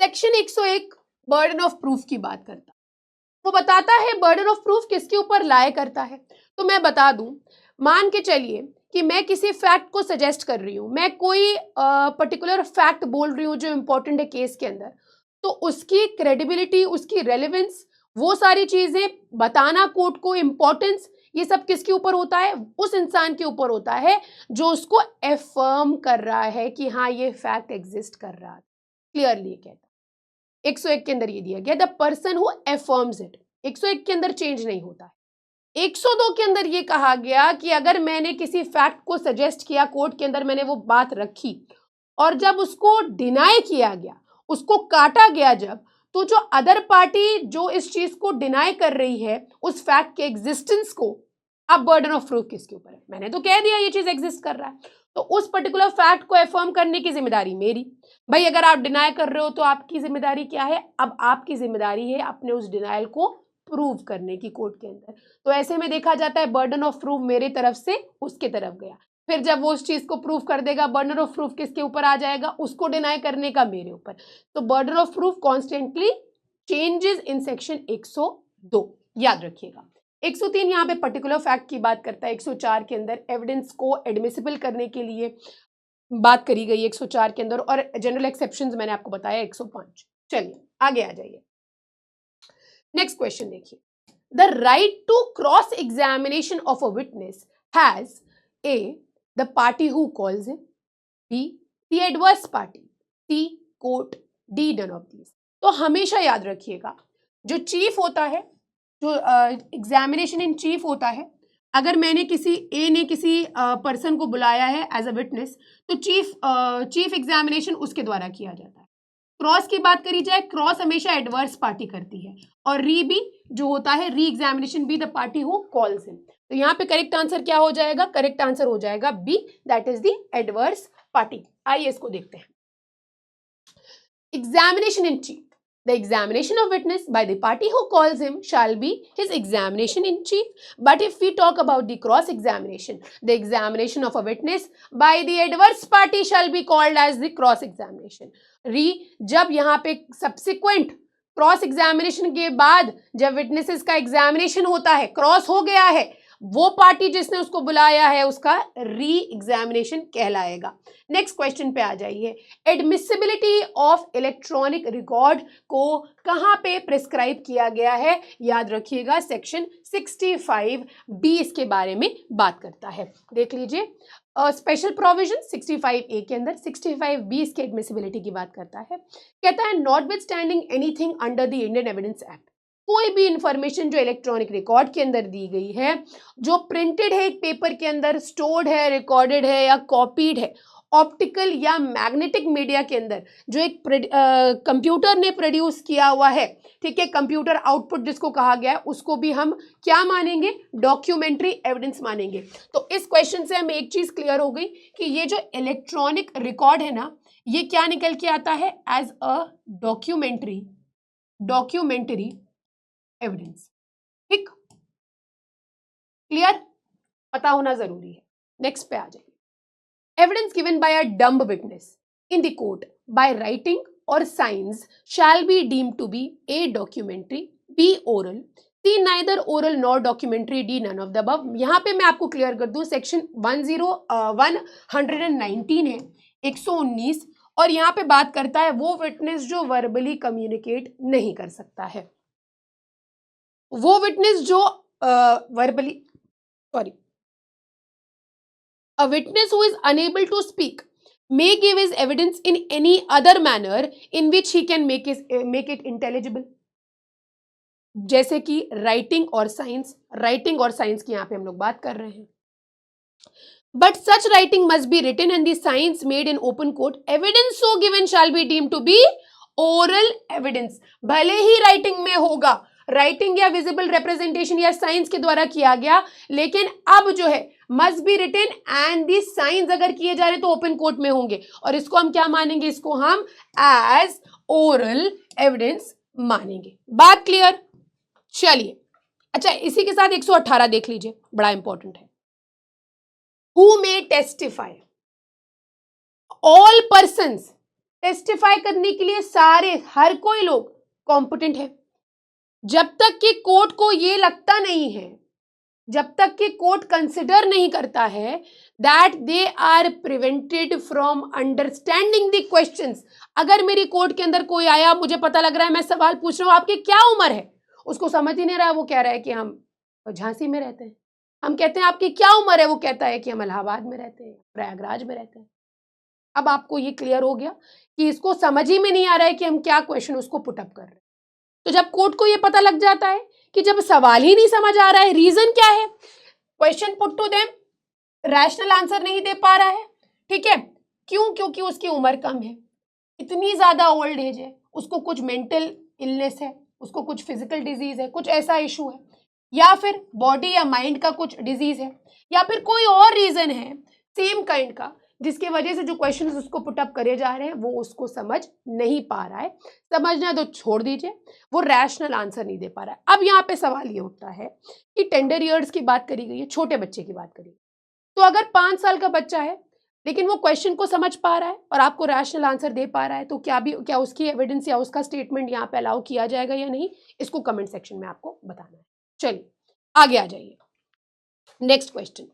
[SPEAKER 1] सेक्शन 101 बर्डन ऑफ प्रूफ की बात करता, वो बताता है बर्डन ऑफ प्रूफ किसके ऊपर लाए करता है। तो मैं बता दूं मान के चलिए कि मैं किसी फैक्ट को सजेस्ट कर रही हूँ, मैं कोई पर्टिकुलर फैक्ट बोल रही हूँ जो इंपॉर्टेंट है केस के अंदर, तो उसकी क्रेडिबिलिटी, उसकी रेलेवेंस, वो सारी चीजें बताना कोर्ट को, इंपॉर्टेंस, ये सब किसके ऊपर होता है? उस इंसान के ऊपर होता है जो उसको एफर्म कर रहा है कि हाँ ये फैक्ट एग्जिस्ट कर रहा है। क्लियरली कहता है 101 के अंदर ये दिया गया, द पर्सन हु एफर्म्स इट। 101 के अंदर चेंज नहीं होता है। 102 के अंदर ये कहा गया कि अगर मैंने किसी फैक्ट को सजेस्ट किया, कोर्ट के अंदर मैंने वो बात रखी और जब उसको डिनाई किया गया, उसको काटा गया जब, तो जो अदर पार्टी जो इस चीज को डिनाई कर रही है, उस फैक्ट के एग्जिस्टेंस को, अब बर्डन ऑफ प्रूफ किसके ऊपर है? मैंने तो कह दिया ये चीज एग्जिस्ट कर रहा है, तो उस पर्टिकुलर फैक्ट को एफर्म करने की जिम्मेदारी मेरी। भाई अगर आप डिनाई कर रहे हो तो आपकी जिम्मेदारी क्या है? अब आपकी जिम्मेदारी है अपने उस डिनाइल को प्रूव करने की कोर्ट के अंदर। तो ऐसे में देखा जाता है बर्डन ऑफ प्रूफ मेरी तरफ से उसके तरफ गया, फिर जब वो उस चीज को प्रूफ कर देगा, बर्डन ऑफ प्रूफ किसके ऊपर आ जाएगा? उसको डिनाई करने का मेरे ऊपर। तो burden of proof constantly changes in section 102, याद रखिएगा। 103 यहाँ पे पर्टिकुलर फैक्ट की बात करता है। 104 के अंदर एविडेंस को एडमिसिबल करने के लिए बात करी गई 104 के अंदर, और जनरल एक्सेप्शंस मैंने आपको बताया 105। चलिए आगे आ जाइए, नेक्स्ट क्वेश्चन देखिए। The right to cross examination of a witness has A the party who calls him, B the adverse party, C court, D none of these. तो हमेशा याद रखिएगा जो चीफ होता है, जो एग्जामिनेशन इन चीफ होता है, अगर मैंने किसी ए ने किसी पर्सन को बुलाया है एज अ विटनेस, तो चीफ एग्जामिनेशन उसके द्वारा किया जाता है। क्रॉस की बात करी जाए, क्रॉस हमेशा एडवर्स पार्टी करती है, और री बी जो होता है, re examination be the party who calls him. तो यहाँ पे करेक्ट आंसर क्या हो जाएगा? करेक्ट आंसर हो जाएगा B, that is the adverse party. आइए इसको देखते हैं। Examination in chief, the examination of witness by the party who calls him shall be his examination in chief. But if we talk about the cross examination, the examination of a witness by the adverse party shall be called as the cross examination. जब यहाँ पे subsequent क्रॉस एग्जामिनेशन के बाद जब विटनेसेस का एग्जामिनेशन होता है, क्रॉस हो गया है, वो पार्टी जिसने उसको बुलाया है उसका री एग्जामिनेशन कहलाएगा। नेक्स्ट क्वेश्चन पे आ जाइए। एडमिसिबिलिटी ऑफ इलेक्ट्रॉनिक रिकॉर्ड को कहां पे प्रिस्क्राइब किया गया है? याद रखिएगा सेक्शन 65B इसके बारे में बात करता है। देख लीजिए स्पेशल प्रोविजन 65A के अंदर 65B इसके एडमिसिबिलिटी की बात करता है। कहता है notwithstanding anything under the Indian evidence act, कोई भी इंफॉर्मेशन जो इलेक्ट्रॉनिक रिकॉर्ड के अंदर दी गई है, जो प्रिंटेड है एक पेपर के अंदर, स्टोर्ड है, रिकॉर्डेड है या कॉपीड है, ऑप्टिकल या मैग्नेटिक मीडिया के अंदर जो एक कंप्यूटर ने प्रोड्यूस किया हुआ है, ठीक है, कंप्यूटर आउटपुट जिसको कहा गया है, उसको भी हम क्या मानेंगे? डॉक्यूमेंट्री एविडेंस मानेंगे। तो इस क्वेश्चन से हमें एक चीज क्लियर हो गई कि ये जो इलेक्ट्रॉनिक रिकॉर्ड है ना, ये क्या निकल के आता है? As a documentary evidence. ठीक, क्लियर, पता होना जरूरी है। नेक्स्ट पे आ जाइए। Evidence given by a dumb witness in the court by writing or signs shall be deemed to be A documentary, B oral, C neither oral nor documentary, D none of the above. यहाँ पे मैं आपको क्लियर कर दूं, सेक्शन 119 है 119, और यहाँ पे बात करता है वो विटनेस जो वर्बली कम्युनिकेट नहीं कर सकता है, वो विटनेस जो verbally a witness who is unable to speak may give his evidence in any other manner in which he can make it intelligible, जैसे कि writing or science. Writing or science की यहाँ पे हम लोग बात कर रहे हैं। But such writing must be written and the signs made in open court. Evidence so given shall be deemed to be oral evidence. भले ही राइटिंग में होगा, राइटिंग या विजिबल रिप्रेजेंटेशन या साइंस के द्वारा किया गया, लेकिन अब जो है must be written and the science अगर किए जा रहे तो ओपन कोर्ट में होंगे, और इसको हम क्या मानेंगे? इसको हम एज ओरल एविडेंस मानेंगे। बात क्लियर? चलिए, अच्छा इसी के साथ 118 देख लीजिए, बड़ा इंपॉर्टेंट है। Who may testify? All persons, testify करने के लिए सारे, हर कोई लोग कॉम्पिटेंट है, जब तक कि कोर्ट को ये लगता नहीं है जब तक कि कोर्ट कंसिडर नहीं करता है that they are prevented from understanding the questions. अगर मेरी कोर्ट के अंदर कोई आया, मुझे पता लग रहा है, मैं सवाल पूछ रहा हूँ आपकी क्या उम्र है, उसको समझ ही नहीं रहा है, वो कह रहा है कि हम झांसी में रहते हैं। हम कहते हैं आपकी क्या उम्र है, वो कहता है कि हम इलाहाबाद में रहते हैं, प्रयागराज में रहते हैं। अब आपको ये क्लियर हो गया कि इसको समझ ही में नहीं आ रहा है कि हम क्या क्वेश्चन उसको पुटअप कर रहे हैं। तो जब कोर्ट को ये पता लग जाता है कि जब सवाल ही नहीं समझ आ रहा है, रीजन क्या है, question put to them, rational answer नहीं दे पा रहा है, ठीक है, क्यों? क्योंकि उसकी उम्र कम है, इतनी ज्यादा ओल्ड एज है, उसको कुछ मेंटल इलनेस है, उसको कुछ फिजिकल डिजीज है, कुछ ऐसा इशू है, या फिर बॉडी या माइंड का कुछ डिजीज है, या फिर कोई और रीजन है सेम काइंड का, जिसकी वजह से जो क्वेश्चंस उसको पुटअप करे जा रहे हैं वो उसको समझ नहीं पा रहा है। समझना तो छोड़ दीजिए, वो रैशनल आंसर नहीं दे पा रहा है। अब यहाँ पे सवाल ये उठता है कि टेंडर ईयर्स की बात करी गई है, छोटे बच्चे की बात करी, तो अगर 5 साल का बच्चा है लेकिन वो क्वेश्चन को समझ पा रहा है और आपको रैशनल आंसर दे पा रहा है, तो क्या उसकी एविडेंस या उसका स्टेटमेंट यहाँ पे अलाउ किया जाएगा या नहीं, इसको कमेंट सेक्शन में आपको बताना है। चलिए आगे आ जाइए। Next question,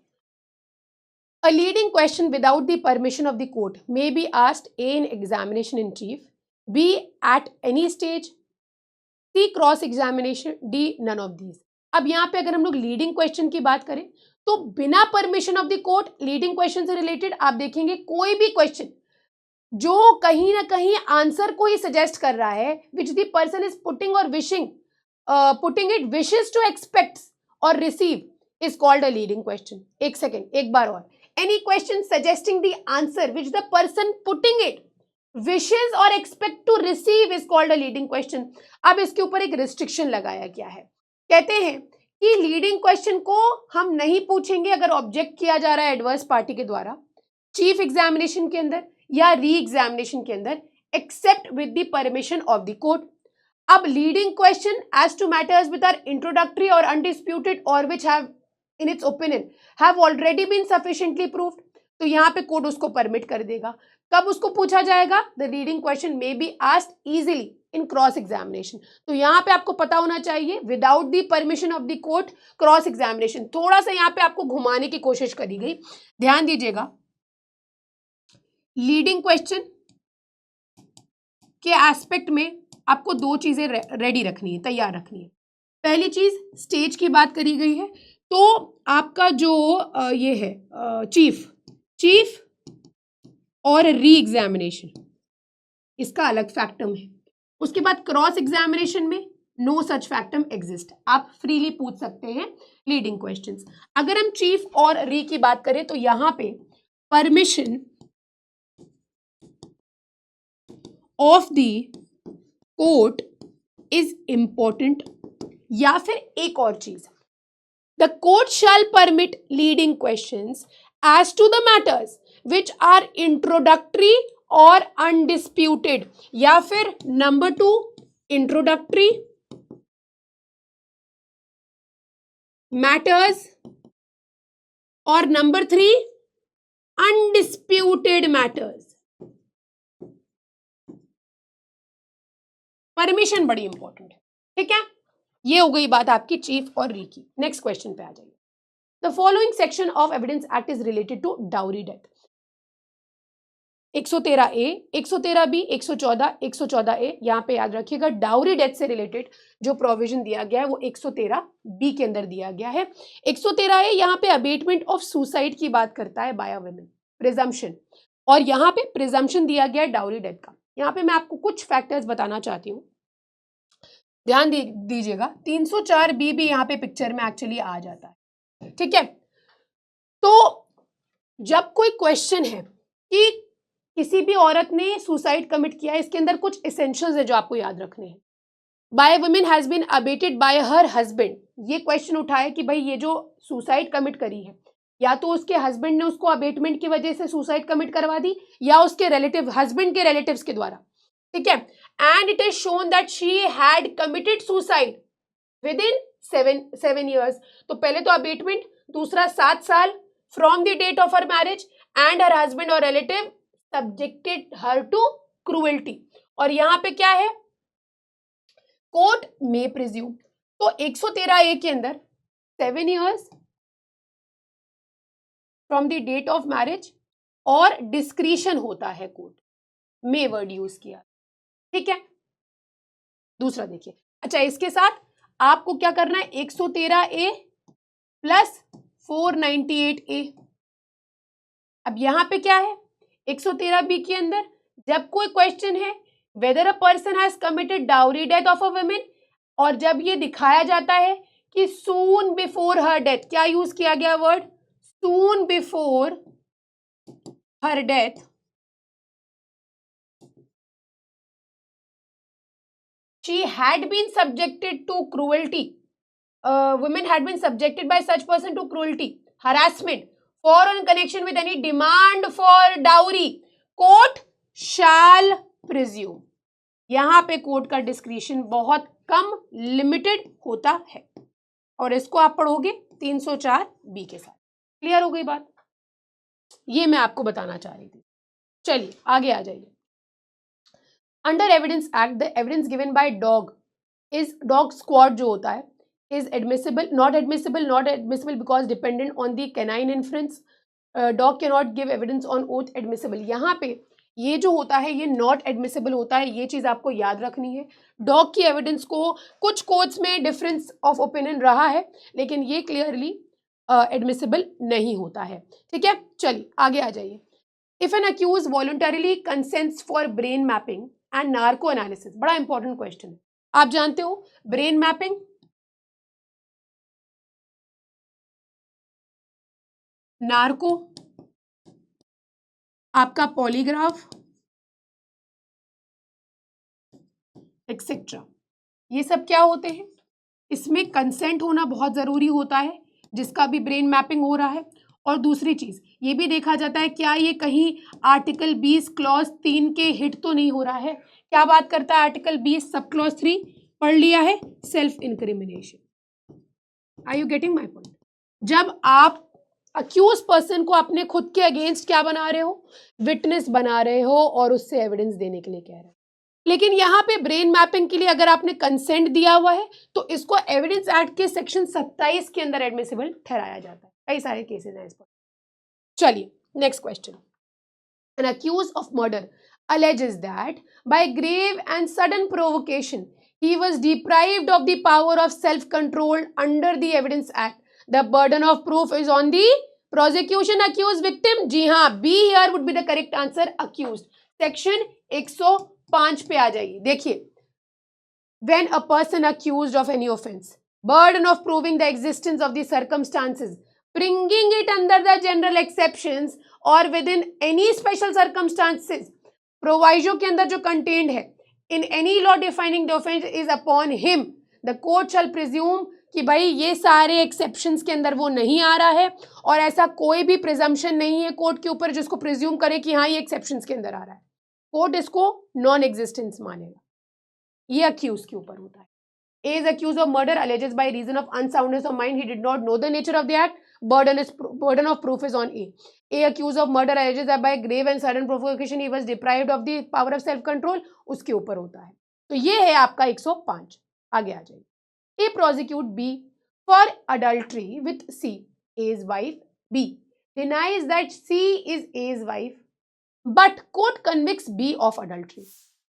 [SPEAKER 1] a leading question without the permission of the court may be asked A in examination in chief, B at any stage, C cross examination, D none of these। अब यहाँ पे अगर हम लोग लीडिंग क्वेश्चन की बात करें तो बिना permission of the court leading question से रिलेटेड आप देखेंगे कोई भी क्वेश्चन जो कहीं ना कहीं आंसर को ही सजेस्ट कर रहा है, which the person is putting or wishing putting it wishes to expect or receive is called a leading question. एक सेकेंड, एक बार और, any question suggesting the answer which the person putting it wishes or expect to receive is called a leading question। अब इसके ऊपर एक रिस्ट्रिक्शन लगाया गया है, कहते हैं कि लीडिंग क्वेश्चन को हम नहीं पूछेंगे अगर ऑब्जेक्ट किया जा रहा है एडवर्स पार्टी के द्वारा, चीफ एग्जामिनेशन के अंदर या री एग्जामिनेशन के अंदर, except with the permission of the court. अब leading question as to matters with are introductory or undisputed or which have in its opinion have already been sufficiently proved, तो यहाँ पे कोर्ट उसको परमिट कर देगा। कब उसको पूछा जाएगा? The leading question may be asked easily in cross examination। तो यहाँ पे आपको पता होना चाहिए without the permission of the court cross examination। थोड़ा सा यहाँ पे आपको घुमाने की कोशिश करी गई, ध्यान दीजिएगा। लीडिंग क्वेश्चन के एस्पेक्ट में आपको दो चीजें रेडी रखनी है, तैयार रखनी है। पहली चीज स्टेज की बात करी गई है, तो आपका जो ये है चीफ और री एग्जामिनेशन, इसका अलग फैक्टम है। उसके बाद क्रॉस एग्जामिनेशन में नो सच फैक्टम एग्जिस्ट, आप फ्रीली पूछ सकते हैं लीडिंग क्वेश्चंस। अगर हम चीफ और री की बात करें तो यहां पे permission of the court is important, या फिर एक और चीज, the court shall permit leading questions as to the matters which are introductory or undisputed, या फिर नंबर 2 introductory matters और नंबर 3 undisputed matters। परमिशन बड़ी इंपॉर्टेंट है, ठीक है। ये हो गई बात आपकी चीफ और री की। नेक्स्ट क्वेश्चन पे आ जाइए। The following section of evidence act is related to dowry death. 113A, 113B, 114, 114A, यहाँ पे याद रखिएगा डाउरी डेथ से रिलेटेड जो प्रोविजन दिया गया है वो 113B के अंदर दिया गया है। 113A यहाँ पे अबेटमेंट ऑफ सुसाइड की बात करता है बाय अ वुमेन, प्रिजम्पशन, और यहाँ पे प्रिजम्पशन दिया गया है डाउरी डेथ का। यहाँ पे मैं आपको कुछ फैक्टर्स बताना चाहती हूँ, ध्यान दीजिएगा। 304B भी यहाँ पे पिक्चर में एक्चुअली आ जाता है, ठीक है। तो जब कोई क्वेश्चन है कि किसी भी औरत ने सुसाइड कमिट किया है, इसके अंदर कुछ एसेंशियल्स है जो आपको याद रखने हैं। By women has been abetted by her husband, ये क्वेश्चन उठाया कि भाई ये जो सुसाइड कमिट करी है, या तो उसके हस्बैंड ने उसको अबेटमेंट की वजह से सुसाइड कमिट करवा दी, या उसके रिलेटिव, हस्बैंड के रिलेटिव्स के द्वारा, ठीक है। And it is shown that she had committed suicide within 7 years। तो पहले तो अबेटमेंट, दूसरा 7 साल from the date of her marriage, and her husband or relative subjected her to cruelty. और यहां पे क्या है? कोर्ट में प्रिज्यूम। तो 113A के अंदर 7 years from the date of marriage और डिस्क्रिशन होता है कोर्ट में वर्ड यूज किया, ठीक है। दूसरा देखिए, अच्छा इसके साथ आपको क्या करना है, 113A प्लस 498A। अब यहां पे क्या है, 113B के अंदर जब कोई क्वेश्चन है whether a person has committed dowry death of a women, और जब ये दिखाया जाता है कि सून बिफोर हर डेथ, क्या यूज किया गया word, soon before her death she had been subjected to cruelty, women had been subjected by such person to cruelty, harassment, for or in connection with any demand for dowry, court shall presume। यहां पे कोर्ट का डिस्क्रिशन बहुत कम, लिमिटेड होता है, और इसको आप पढ़ोगे 304B के साथ। क्लियर हो गई बात, ये मैं आपको बताना चाह रही थी। चलिए आगे आ जाइए। Under evidence act the evidence given bye dog is, dog squad जो होता है, is admissible, not admissible because dependent on the canine inference, dog can not give evidence on oath admissible. यहाँ पे ये जो होता है ये नॉट एडमिसिबल होता है, ये चीज आपको याद रखनी है। डॉग की एविडेंस को कुछ कोर्ट्स में डिफरेंस ऑफ ओपिनियन रहा है, लेकिन ये क्लियरली एडमिसिबल नहीं होता है, ठीक है। चलिए आगे आ जाइए। If an accuse voluntarily consents for brain mapping and narco analysis, बड़ा इंपॉर्टेंट क्वेश्चन है। आप जानते हो ब्रेन मैपिंग, नार्को, आपका पॉलीग्राफ एक्सेट्रा, ये सब क्या होते हैं, इसमें कंसेंट होना बहुत जरूरी होता है जिसका भी ब्रेन मैपिंग हो रहा है। और दूसरी चीज ये भी देखा जाता है क्या ये कहीं आर्टिकल 20 क्लॉज 3 के हिट तो नहीं हो रहा है। क्या बात करता है आर्टिकल 20 सब क्लॉज 3, पढ़ लिया है, self incrimination. Are you getting my point. जब आप अक्यूज पर्सन को अपने खुद के अगेंस्ट क्या बना रहे हो, विटनेस बना रहे हो, और उससे एविडेंस देने के लिए कह रहे हो। लेकिन यहाँ पे ब्रेन मैपिंग के लिए अगर आपने कंसेंट दिया हुआ है तो इसको एविडेंस एक्ट के सेक्शन 27 के अंदर एडमिसिबल ठहराया जाता है। कई सारे केसेस हैं इस पर। चलिए next question. An accuse of murder alleges that by grave and sudden provocation he was deprived of the power of self control under the evidence act, the burden of proof is on the prosecution, accused, victim। जी हाँ, B here would be the correct answer, accused। Section 105 पे आ जाइए। देखिए, when a person accused of any offense, burden of proving the existence of the circumstances bringing it under the general exceptions or within any special circumstances, proviso के अंदर जो कंटेंट है, in any law defining the offence is upon him, the court shell presume कि भाई ये सारे एक्सेप्शंस के अंदर वो नहीं आ रहा है, और ऐसा कोई भी प्रिजम्पशन नहीं है कोर्ट के ऊपर जिसको प्रिज्यूम करे कि हाँ ये एक्सेप्शंस के अंदर आ रहा है। कोर्ट इसको नॉन एग्जिस्टेंस मानेगा। ये अक्यूज के ऊपर होता है। A is accused of murder alleges by reason of unsoundness of mind he did not know the nature of the act, burden of proof is on A। A accused of murder alleges that by grave and sudden provocation he was deprived of the power of self control, उसके ऊपर होता है। तो ये है आपका 105। आगे आ जाइए। A prosecute B for adultery with C, A's wife। B denies that C is A's wife but court convicts B of adultery।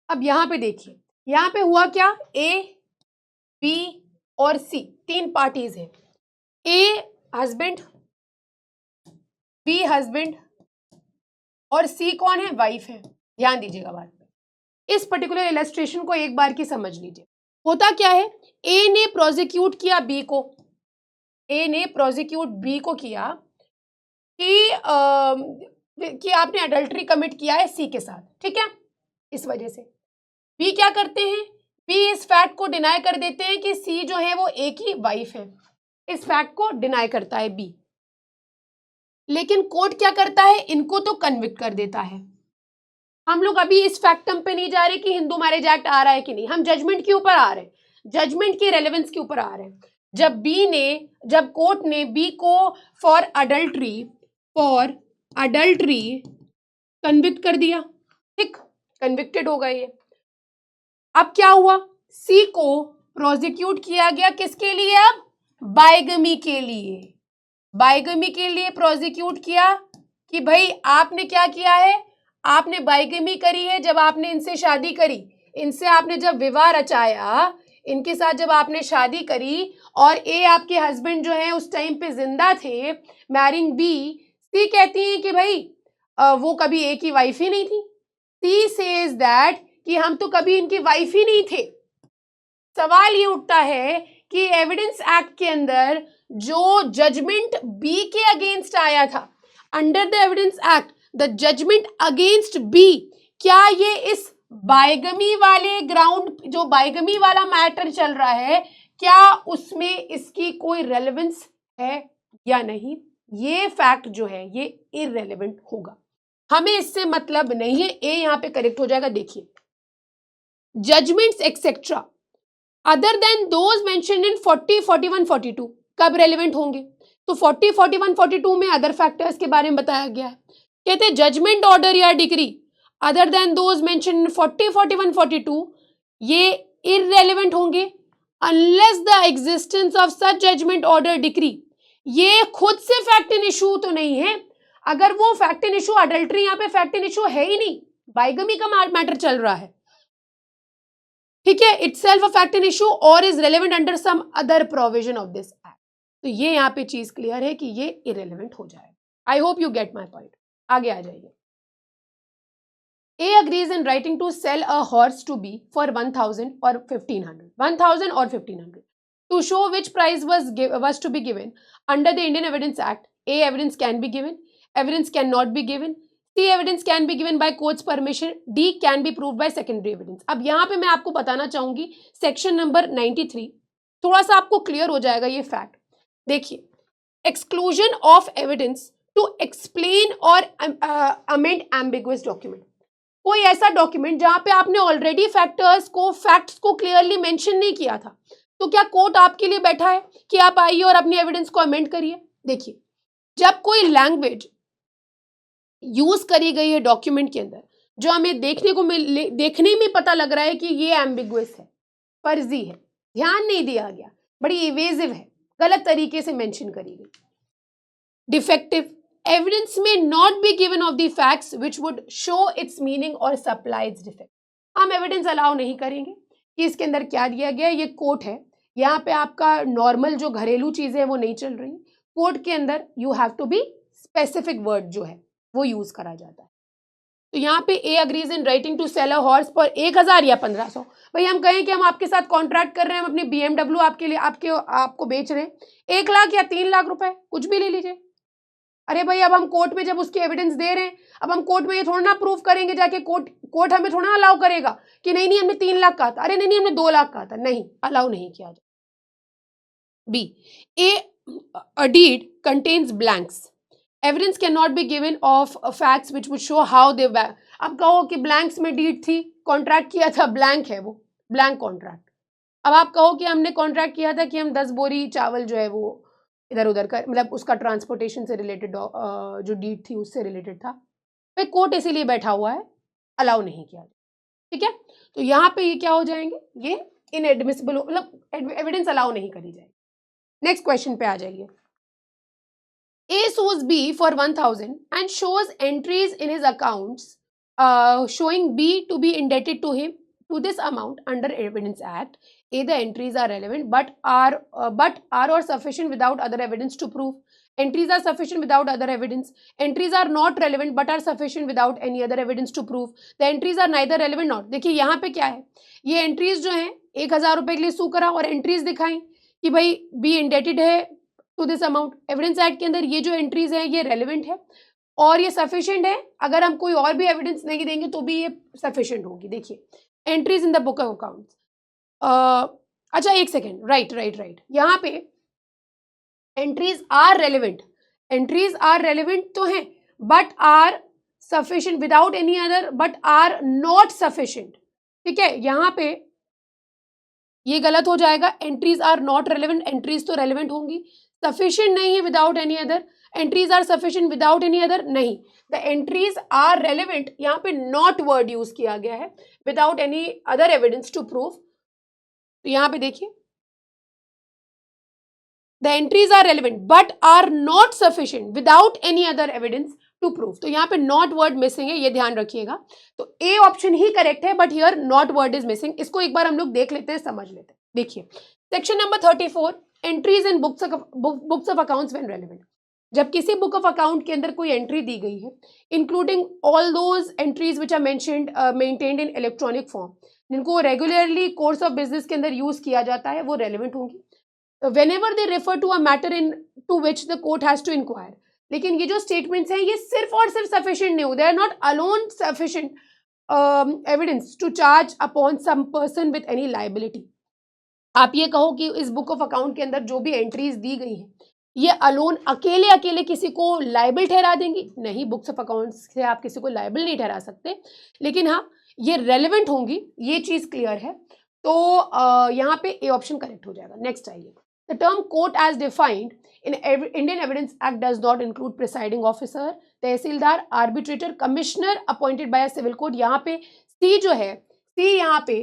[SPEAKER 1] अब यहां पे देखिए, यहां पे हुआ क्या, A, बी और सी तीन पार्टीज हैं। ए हस्बैंड, बी हस्बैंड, और सी कौन है, वाइफ है। ध्यान दीजिएगा बात पे। इस पर्टिकुलर इलस्ट्रेशन को एक बार की समझ लीजिए। होता क्या है, ए ने प्रोसिक्यूट किया बी को, ए ने प्रोसिक्यूट बी को किया कि आपने अडल्ट्री कमिट किया है सी के साथ, ठीक है। इस वजह से बी क्या करते हैं, बी इस फैक्ट को डिनाई कर देते हैं कि सी जो है वो ए की वाइफ है। इस फैक्ट को डिनाई करता है बी, लेकिन कोर्ट क्या करता है, इनको तो कन्विक्ट कर देता है। हम लोग अभी इस फैक्टम पे नहीं जा रहे कि हिंदू मैरिज एक्ट आ रहा है कि नहीं, हम जजमेंट के ऊपर आ रहे हैं, जजमेंट की रेलेवेंस के ऊपर आ रहे हैं। जब कोर्ट ने बी को फॉर अडल्ट्री कन्विक्ट कर दिया, ठीक, कन्विक्टेड हो गए ये। अब क्या हुआ, सी को प्रोसिक्यूट किया गया किसके लिए, अब बाइगमी के लिए। बाइगमी के लिए प्रोसिक्यूट किया कि भाई आपने क्या किया है, आपने बाइगमी करी है जब आपने इनसे शादी करी, इनसे आपने जब विवाह रचाया, इनके साथ जब आपने शादी करी और ए आपके हस्बैंड जो है उस टाइम पे जिंदा थे, मैरिंग बी, सी कहती है कि भाई वो कभी ए की वाइफ ही नहीं थी। सी सेज दैट कि हम तो कभी इनकी वाइफ ही नहीं थे। सवाल ये उठता है कि एविडेंस एक्ट के अंदर जो जजमेंट बी के अगेंस्ट आया था, under the evidence act the judgment against B, क्या ये इस बाइगमी वाले ग्राउंड, जो बाइगमी वाला मैटर चल रहा है, क्या उसमें इसकी कोई रेलेवेंस है या नहीं? ये फैक्ट जो है ये इररेलेवेंट होगा, हमें इससे मतलब नहीं है। ए यहां पे करेक्ट हो जाएगा। देखिए, judgments etcetera other than those mentioned in 40, 41, 42 कब रेलिवेंट होंगे? तो 40, 41, 42 में अदर फैक्टर्स के बारे में बताया गया है। कहते हैं जजमेंट ऑर्डर या degree other than those mentioned in 40, 41, 42 ये इररेलेवेंट होंगे unless the existence of such judgment order degree. ये खुद से फैक्ट इन इशू तो नहीं है। अगर वो फैक्ट इन इशू, अडल्ट्री यहाँ पे फैक्ट इन इशू है ही नहीं, बाइगमी का मैटर चल रहा है, ठीक है, itself a fact in issue or is relevant under some other provision of this act, तो ये यहाँ पे चीज क्लियर है कि ये इरेलेवेंट हो जाएगा। I hope you get my point. आगे आ जाइए। A agrees in writing to sell a horse to B for 1000 or 1500, 1000 or 1500 to show which price was to be given under the Indian Evidence Act. A evidence can be given, evidence cannot be given, C evidence can be given by court's permission, D can be proved by secondary evidence. अब यहाँ पे मैं आपको बताना चाहूंगी सेक्शन नंबर 93, थोड़ा सा आपको क्लियर हो जाएगा ये फैक्ट। देखिए, exclusion of evidence to explain और अमेंड एम्बिगुअस डॉक्यूमेंट, कोई ऐसा डॉक्यूमेंट जहां पे आपने ऑलरेडी फैक्ट्स को क्लियरली मेंशन नहीं किया था, तो क्या कोर्ट आपके लिए बैठा है कि आप आइए और अपनी एविडेंस को अमेंड करिए? देखिए, जब कोई लैंग्वेज यूज करी गई है डॉक्यूमेंट के अंदर जो हमें देखने में पता लग रहा है कि ये एम्बिगुअस है, फर्जी है, ध्यान नहीं दिया गया, बड़ी इवेजिव है, गलत तरीके से मेंशन करी गई, defective, evidence may not be given of the facts which would show its meaning or supply its defect. हम एविडेंस अलाउ नहीं करेंगे कि इसके अंदर क्या दिया गया है। ये कोर्ट है, यहाँ पे आपका नॉर्मल जो घरेलू चीजें हैं वो नहीं चल रही। कोर्ट के अंदर you have to be specific word जो है वो यूज करा जाता है। तो यहाँ पे A agrees in writing to sell a horse for 1000 या 1500। भाई हम कहें कि हम आपके साथ कॉन्ट्रैक्ट कर रहे हैं, हम अपनी BMW आपके लिए आपको बेच रहे हैं 1 लाख या 3 लाख रुपए, कुछ भी ले लीजिए। अरे भाई, अब हम कोर्ट में जब उसकी एविडेंस दे रहे हैं, अब हम कोर्ट में ये थोड़ा ना प्रूफ करेंगे जाके, कोर्ट हमें थोड़ा ना अलाउ करेगा कि नहीं हमने 3 लाख कहा था, अरे नहीं हमने 2 लाख कहा था, नहीं, अलाउ नहीं किया जाए। B, a deed contains blanks, evidence cannot be given of facts which would show how they were। अब कहो कि ब्लैंक्स में डीड थी, कॉन्ट्रैक्ट किया था, ब्लैंक है वो, ब्लैंक कॉन्ट्रैक्ट। अब आप कहो कि हमने कॉन्ट्रैक्ट किया था कि हम 10 बोरी चावल जो है वो इधर उधर का, मतलब उसका ट्रांसपोर्टेशन से रिलेटेड जो डीड थी उससे रिलेटेड था, भाई कोर्ट इसीलिए बैठा हुआ है, अलाउ नहीं किया, ठीक है। तो यहाँ पे ये क्या हो जाएंगे, ये इनएडमिसिबल, मतलब एविडेंस अलाउ नहीं करी जाएगी। नेक्स्ट क्वेश्चन पे आ जाइए। A sues B for 1000 and shows entries in his accounts showing B to be indebted to him to this amount under Evidence Act. A, the entries are relevant but are or sufficient without other evidence to prove. Entries are sufficient without other evidence. Entries are not relevant but are sufficient without any other evidence to prove. The entries are neither relevant not. देखिए यहाँ पे क्या है, ये एंट्रीज जो हैं 1000 रुपए के लिए सू करा और एंट्रीज दिखाई कि भाई बी इंडेटेड है to this amount. Evidence act के अंदर ये जो एंट्रीज है ये रेलिवेंट है और ये सफिशिएंट है, अगर हम कोई और भी एविडेंस नहीं देंगे तो भी ये सफिशिएंट होगी। देखिए, entries in the book of accounts, अच्छा एक सेकेंड, राइट, यहाँ पे entries are relevant, entries are relevant तो हैं but are sufficient without any other, but are not sufficient, ठीक है। यहाँ पे ये गलत हो जाएगा, entries are not relevant, entries तो रेलिवेंट होंगी, सफिशिएंट नहीं है without any other, entries are sufficient without any other नहीं, द एंट्रीज आर रेलिवेंट, यहाँ पे नॉट वर्ड यूज किया गया है, without any other evidence to prove. तो यहाँ पे देखिए the entries are relevant but are not sufficient without any other evidence to prove. तो यहाँ पे नॉट वर्ड मिसिंग है, ये ध्यान रखिएगा। तो ए ऑप्शन ही करेक्ट है, but here not word is missing. इसको एक बार हम लोग देख लेते हैं, समझ लेते हैं। देखिए section number 34, entries in books of accounts when relevant. जब किसी बुक ऑफ अकाउंट के अंदर कोई एंट्री दी गई है, including all those entries which are maintained in electronic form, जिनको रेगुलरली कोर्स ऑफ बिजनेस के अंदर यूज किया जाता है, वो रेलिवेंट होंगी whenever they refer to a matter in to which the court has to inquire। लेकिन ये जो स्टेटमेंट्स हैं ये सिर्फ और सिर्फ सफिशिएंट नहीं हो, they are not alone sufficient evidence to charge upon some person with any liability. आप ये कहो कि इस बुक ऑफ अकाउंट के अंदर जो भी एंट्रीज दी गई हैं ये अलोन अकेले अकेले किसी को लाइबल ठहरा देंगी? नहीं, बुक्स ऑफ अकाउंट से आप किसी को लाइबल नहीं ठहरा सकते, लेकिन हाँ ये रेलिवेंट होंगी, ये चीज क्लियर है। तो यहाँ पे ए ऑप्शन करेक्ट हो जाएगा। नेक्स्ट आइए, the term court as defined in Indian evidence act does not include presiding officer, tehsildar, arbitrator, commissioner appointed by civil court. यहाँ पे सी जो है, सी यहाँ पे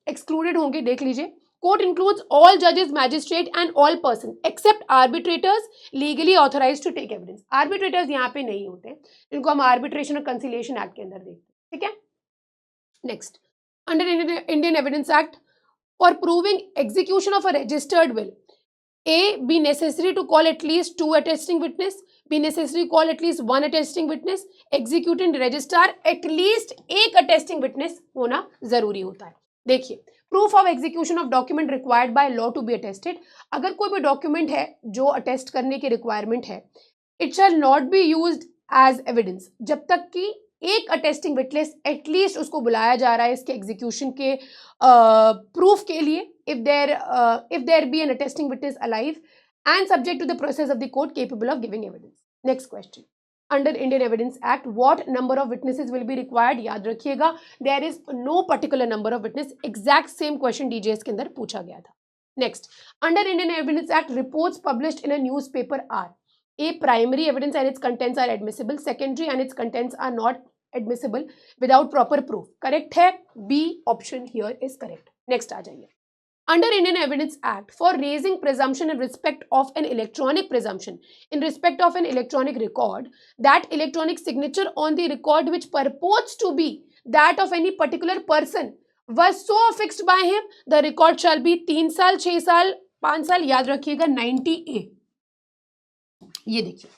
[SPEAKER 1] एक्सक्लूडेड होंगे, देख लीजिए। कोर्ट इंक्लूड्स ऑल जजेस, magistrate and all person except arbitrators legally authorised to take evidence. Arbitrators यहाँ पे नहीं होते, इनको हम आर्बिट्रेशन और कंसिलिएशन एक्ट के अंदर देखते हैं, ठीक है। Next, under Indian evidence act, for proving execution of a registered will, A, be necessary to call at least 2 attesting witness, be necessary to call at least 1 attesting witness, executing registrar at least 1 attesting witness होना जरूरी होता है। देखिए, proof of execution of document required by law to be attested, अगर कोई भी डॉक्यूमेंट है जो अटेस्ट करने की रिक्वायरमेंट है, it shall not be used as evidence जब तक कि एक अटेस्टिंग विटनेस एटलीस्ट उसको बुलाया जा रहा है इसके एग्जीक्यूशन के प्रूफ के लिए, if there be an attesting witness alive and subject to the process of the court capable of giving evidence। Next question, under Indian Evidence Act what number of witnesses will be required? याद रखिएगा, there is no particular number of witness, exact same question DJS के अंदर पूछा गया था। Next, under Indian Evidence Act, reports published in a newspaper are A, primary evidence and its contents are admissible, secondary and its contents are not admissible without proper proof। correct है, B option here is correct। next आ जाइए, under Indian Evidence Act, for raising presumption in respect of an electronic presumption in respect of an electronic record, that electronic signature on the record which purports to be that of any particular person was so affixed by him, the record shall be 3 साल, 6 साल, 5 साल, याद रखिएगा 90A। ये देखिए,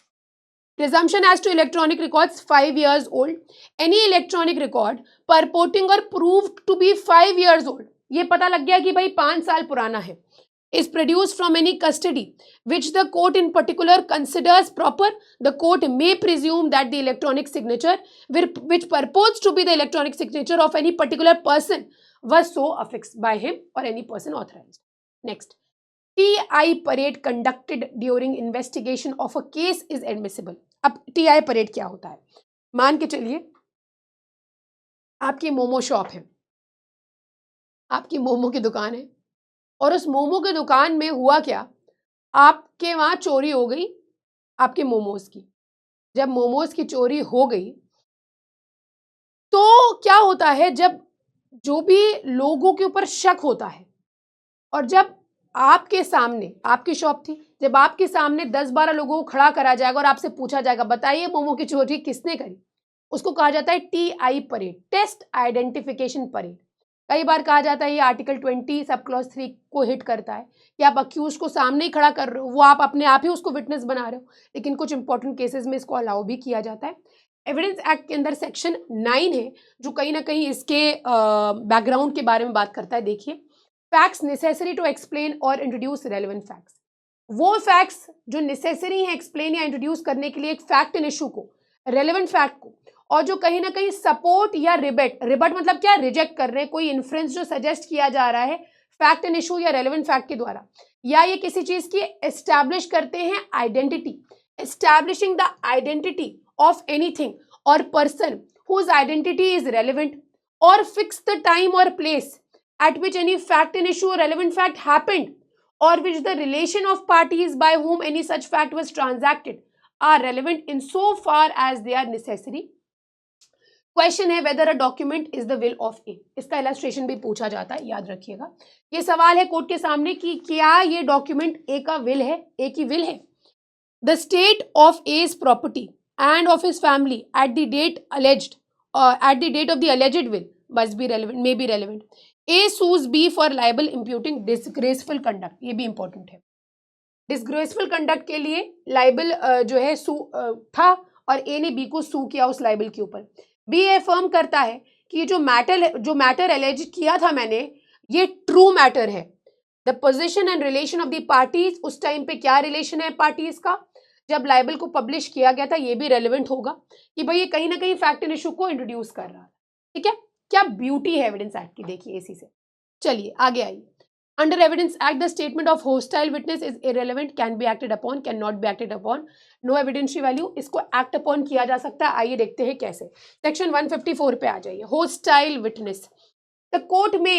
[SPEAKER 1] presumption as to electronic records 5 years old, any electronic record purporting or proved to be 5 years old, ये पता लग गया कि भाई 5 साल पुराना है, is produced from any custody which the court in particular considers proper, the court may presume that the electronic signature which purports to be the electronic signature of any particular person was so affixed by him or any person authorized। next, TI parade conducted during investigation of a case is admissible। अब TI parade क्या होता है? मान के चलिए आपकी मोमो शॉप है, आपकी मोमो की दुकान है, और उस मोमो की दुकान में हुआ क्या, आपके वहां चोरी हो गई आपके मोमोज की। जब मोमोज की चोरी हो गई तो क्या होता है, जब जो भी लोगों के ऊपर शक होता है, और जब आपके सामने, आपकी शॉप थी, जब आपके सामने 10-12 लोगों को खड़ा करा जाएगा और आपसे पूछा जाएगा बताइए मोमो की चोरी किसने करी, उसको कहा जाता है TI parade, test identification parade. कई बार कहा जाता है ये आर्टिकल 20 सब क्लॉज 3 को हिट करता है कि आप अक्यूज को सामने ही खड़ा कर रहे हो, वो आप अपने आप ही उसको विटनेस बना रहे हो, लेकिन कुछ इंपॉर्टेंट केसेस में इसको अलाउ भी किया जाता है। एविडेंस एक्ट के अंदर सेक्शन 9 है जो कहीं ना कहीं इसके बैकग्राउंड के बारे में बात करता है। देखिए, फैक्ट्स नेसेसरी टू एक्सप्लेन और इंट्रोड्यूस रेलेवेंट फैक्ट्स, वो फैक्ट्स जो नेसेसरी हैं एक्सप्लेन या इंट्रोड्यूस करने के लिए एक फैक्ट इन इशू को, रेलेवेंट फैक्ट को, और जो कहीं ना कहीं सपोर्ट या रिबेट, रिबट मतलब क्या, रिजेक्ट कर रहे हैं, कोई इन्फ्रेंस जो सजेस्ट किया जा रहा है फैक्ट इन इशू या रेलेवेंट फैक्ट के द्वारा, या ये किसी चीज की एस्टैब्लिश करते हैं identity, establishing the identity of anything or person whose identity is relevant, or fix the time or place at which any fact in issue or relevant fact happened, or which the relation of parties by whom any such fact was transacted are relevant in so far as they are necessary question है whether a document is the will of A, इसका इलस्ट्रेशन भी पूछा जाता है, याद रखिएगा। ये सवाल है कोर्ट के सामने कि क्या ये डॉक्यूमेंट ए का विल है, ए की विल है। The state of A's property and of his family at the date alleged at the date of the alleged will must be relevant, may be relevant. A sues B for libel imputing disgraceful conduct, ये भी important है। डिसग्रेसफुल कंडक्ट के लिए लाइबल जो है था और ए ने बी को सू किया उस लाइबल के ऊपर। बी अफर्म करता है कि जो मैटर एलेज किया था मैंने, ये ट्रू मैटर है। The position and relation of the parties, उस टाइम पे क्या रिलेशन है पार्टीज का जब लाइबल को पब्लिश किया गया था, ये भी रेलेवेंट होगा कि भाई ये कहीं ना कहीं फैक्ट एंड इशू को इंट्रोड्यूस कर रहा है। ठीक है, क्या ब्यूटी है एविडेंस एक्ट की, देखिए इसी से। चलिए आगे आइए। Under Evidence Act, the statement of hostile witness is irrelevant, can be acted upon, cannot be acted upon, no evidentiary value। इसको act upon किया जा सकता है। आइए देखते हैं कैसे। Section 154 पे आ जाइए। Hostile witness, the court may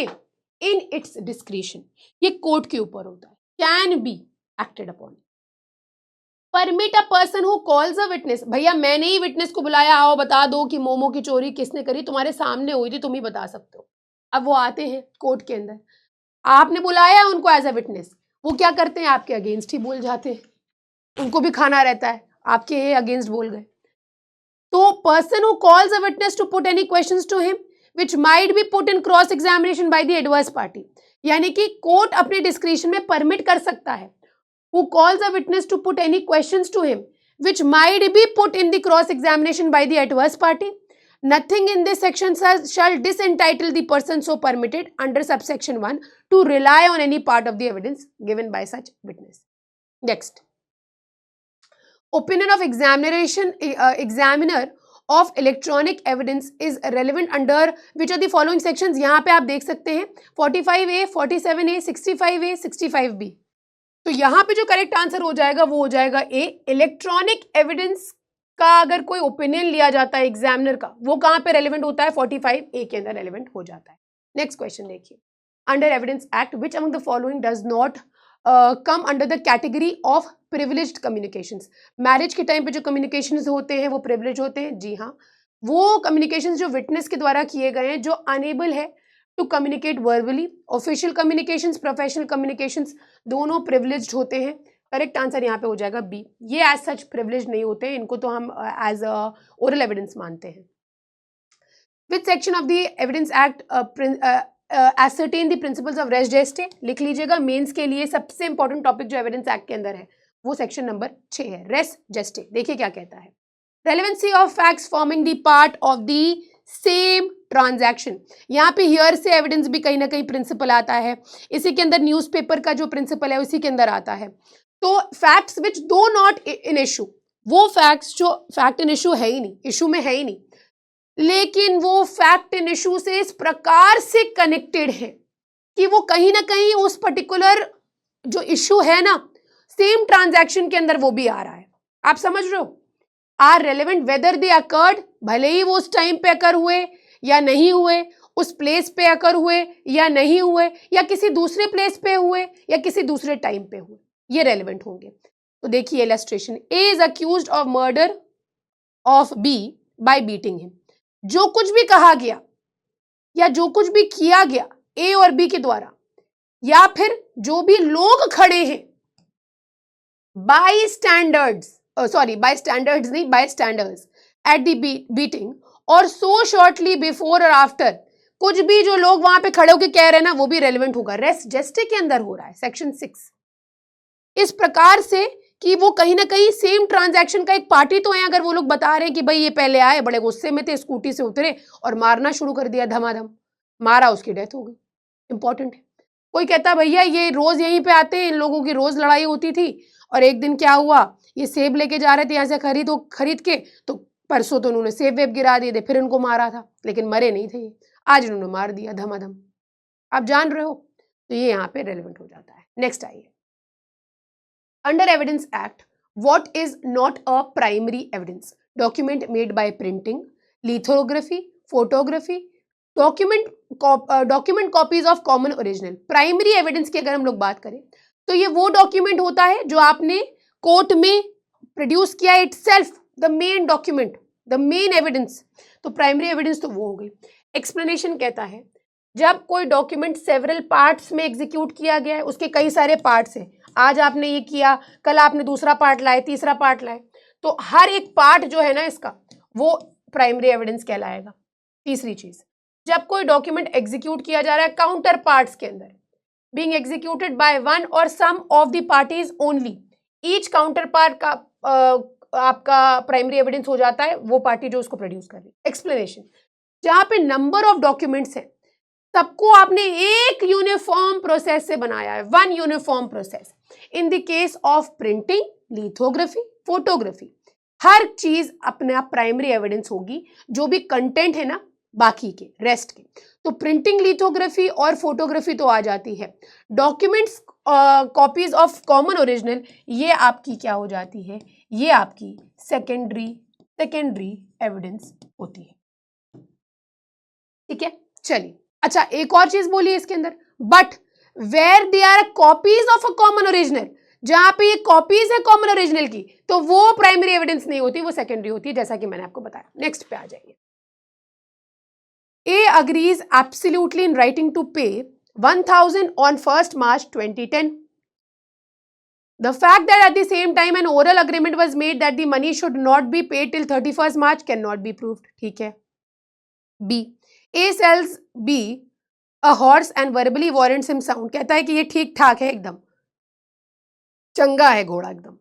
[SPEAKER 1] in its discretion, ये कोर्ट के ऊपर होता है, can be acted upon, permit a person who calls a witness। भैया मैंने ही विटनेस को बुलाया, आओ बता दो कि मोमो की चोरी किसने करी, तुम्हारे सामने हुई थी, तुम ही बता सकते हो। अब वो आते हैं कोर्ट के अंदर, आपने बुलाया उनको एज अ विटनेस, वो क्या करते हैं आपके अगेंस्ट ही बोल जाते हैं, उनको भी खाना रहता है, आपके अगेंस्ट बोल गए। तो person who calls a witness to put any questions to him which might be put in cross examination by the adverse party, यानी कि कोर्ट अपने डिस्क्रिप्शन में परमिट कर सकता है who calls a witness to put any questions to him which might be put in the cross examination by the adverse party. Nothing in this section shall disentitle the person so permitted under subsection 1 to rely on any part of the evidence given by such witness. Next, opinion of examiner of electronic evidence is relevant under which of the following sections। यहाँ पे आप देख सकते हैं 45A, 47A, 65A, 65B। तो यहाँ पे जो करेक्ट आंसर हो जाएगा वो हो जाएगा ए। इलेक्ट्रॉनिक एविडेंस का अगर कोई ओपिनियन लिया जाता है एग्जामिनर का, वो कहाँ पे रेलेवेंट होता है, 45A के अंदर रेलेवेंट हो जाता है। नेक्स्ट क्वेश्चन देखिए। Under evidence act which among the following does not come under the category of privileged communications. Marriage के टाइम पे जो कम्युनिकेशंस होते हैं वो प्रिविलेज होते हैं। जी हाँ, वो कम्युनिकेशंस जो विटनेस के द्वारा किए गए हैं, जो अनेबल है to communicate verbally. Official communications, professional communications दोनों प्रिविलेज्ड होते हैं। करेक्ट आंसर यहाँ पे हो जाएगा बी। ये एज सच प्रिविलेज नहीं होते हैं, इनको तो हम एज ओरल एविडेंस मानते हैं। Which section of the evidence act ascertain the principles of res gestae, लिख लीजिएगा। मेंस के लिए सबसे इंपॉर्टेंट टॉपिक जो एविडेंस एक्ट के अंदर है वो सेक्शन नंबर 6 है, रेस जेस्टे। देखिए क्या कहता है। Relevancy of facts forming the part of the same transaction. यहाँ पे हियर से एविडेंस भी कहीं ना कहीं प्रिंसिपल आता है, इसी के अंदर न्यूज़पेपर का जो प्रिंसिपल है उसी के अंदर आता है। तो फैक्ट्स विच दो नॉट इन इशू, वो फैक्ट्स जो फैक्ट इन इशू है ही नहीं, इशू में है ही नहीं, लेकिन वो फैक्ट इन इशू से इस प्रकार से कनेक्टेड है कि वो कहीं ना कहीं उस पर्टिकुलर जो इशू है ना, सेम ट्रांजैक्शन के अंदर वो भी आ रहा है। आप समझ रहे हो? Are relevant whether they occurred, भले ही वो उस टाइम पे अकर हुए या नहीं हुए, उस प्लेस पे अकर हुए या नहीं हुए, या किसी दूसरे प्लेस पे हुए या किसी दूसरे टाइम पे हुए, ये रेलेवेंट होंगे। तो देखिए illustration. A is accused of murder of B by beating him. जो कुछ भी कहा गया या जो कुछ भी किया गया ए और बी के द्वारा, या फिर जो भी लोग खड़े हैं bystanders, sorry bystanders नहीं, bystanders at the beating or so shortly before or after, कुछ भी जो लोग वहां पे खड़े होकर कह रहे हैं ना, वो भी रेलेवेंट होगा। रेस जेस्टे के अंदर हो रहा है सेक्शन 6। इस प्रकार से कि वो कहीं ना कहीं सेम ट्रांजैक्शन का एक पार्टी तो है। अगर वो लोग बता रहे हैं कि भाई ये पहले आए, बड़े गुस्से में थे, स्कूटी से उतरे और मारना शुरू कर दिया, धमाधम मारा, उसकी डेथ हो गई। इंपॉर्टेंट है। कोई कहता भैया ये रोज यहीं पे आते हैं, इन लोगों की रोज लड़ाई होती थी, और एक दिन क्या हुआ, ये सेब लेके जा रहे थे यहाँ से खरीद के, तो परसों तो उन्होंने सेब वेब गिरा दिए थे, फिर इनको मारा था, लेकिन मरे नहीं थे ये, आज इन्होंने मार दिया धमाधम। आप जान रहे हो? तो ये यहाँ पे रेलेवेंट हो जाता है। नेक्स्ट आइए। Under Evidence Act, what is not a primary evidence? Document made by printing, lithography, photography, document copies of common original. Primary evidence की अगर हम लोग बात करें तो ये वो डॉक्यूमेंट होता है जो आपने कोर्ट में प्रोड्यूस किया, itself the main document, the main evidence, तो प्राइमरी एविडेंस तो वो हो गई। एक्सप्लेनेशन कहता है जब कोई डॉक्यूमेंट सेवरल पार्ट्स में एग्जीक्यूट किया गया है, उसके कई सारे पार्ट्स हैं, आज आपने ये किया, कल आपने दूसरा पार्ट लाए, तीसरा पार्ट लाए, तो हर एक पार्ट जो है ना इसका वो प्राइमरी एविडेंस कहलाएगा। तीसरी चीज, जब कोई डॉक्यूमेंट एग्जीक्यूट किया जा रहा है काउंटर पार्ट्स के अंदर, being executed by one or some of the parties only, each counter part का आपका प्राइमरी एविडेंस हो जाता है वो पार्टी जो उसको प्रोड्यूस कर रही है। एक्सप्लेनेशन, जहां पे नंबर ऑफ डॉक्यूमेंट्स हैं सबको आपने एक यूनिफॉर्म प्रोसेस से बनाया है, one uniform process. In the case of printing, lithography, photography, हर चीज अपना प्राइमरी एविडेंस होगी, जो भी कंटेंट है ना बाकी के रेस्ट के। तो प्रिंटिंग, लिथोग्राफी और फोटोग्राफी तो आ जाती है, documents copies of common original ये आपकी क्या हो जाती है, ये आपकी सेकेंडरी एविडेंस होती है। ठीक है, चलिए। अच्छा, एक और चीज बोलिए इसके अंदर, but where they are copies of a common original, जहां पे ये कॉपीज है कॉमन ओरिजिनल की, तो वो प्राइमरी एविडेंस नहीं होती, वो सेकेंडरी होती है, जैसा कि मैंने आपको बताया। नेक्स्ट पे आ जाइए। A agrees absolutely in writing to pay 1,000 on 1st March 2010. The fact that at the same time an oral agreement was made that the money should not be paid till 31st March cannot be proved. ठीक है। B, A sells B a horse and verbally warrants him sound. कहता है कि ये ठीक ठाक है, एकदम चंगा है घोड़ा एकदम।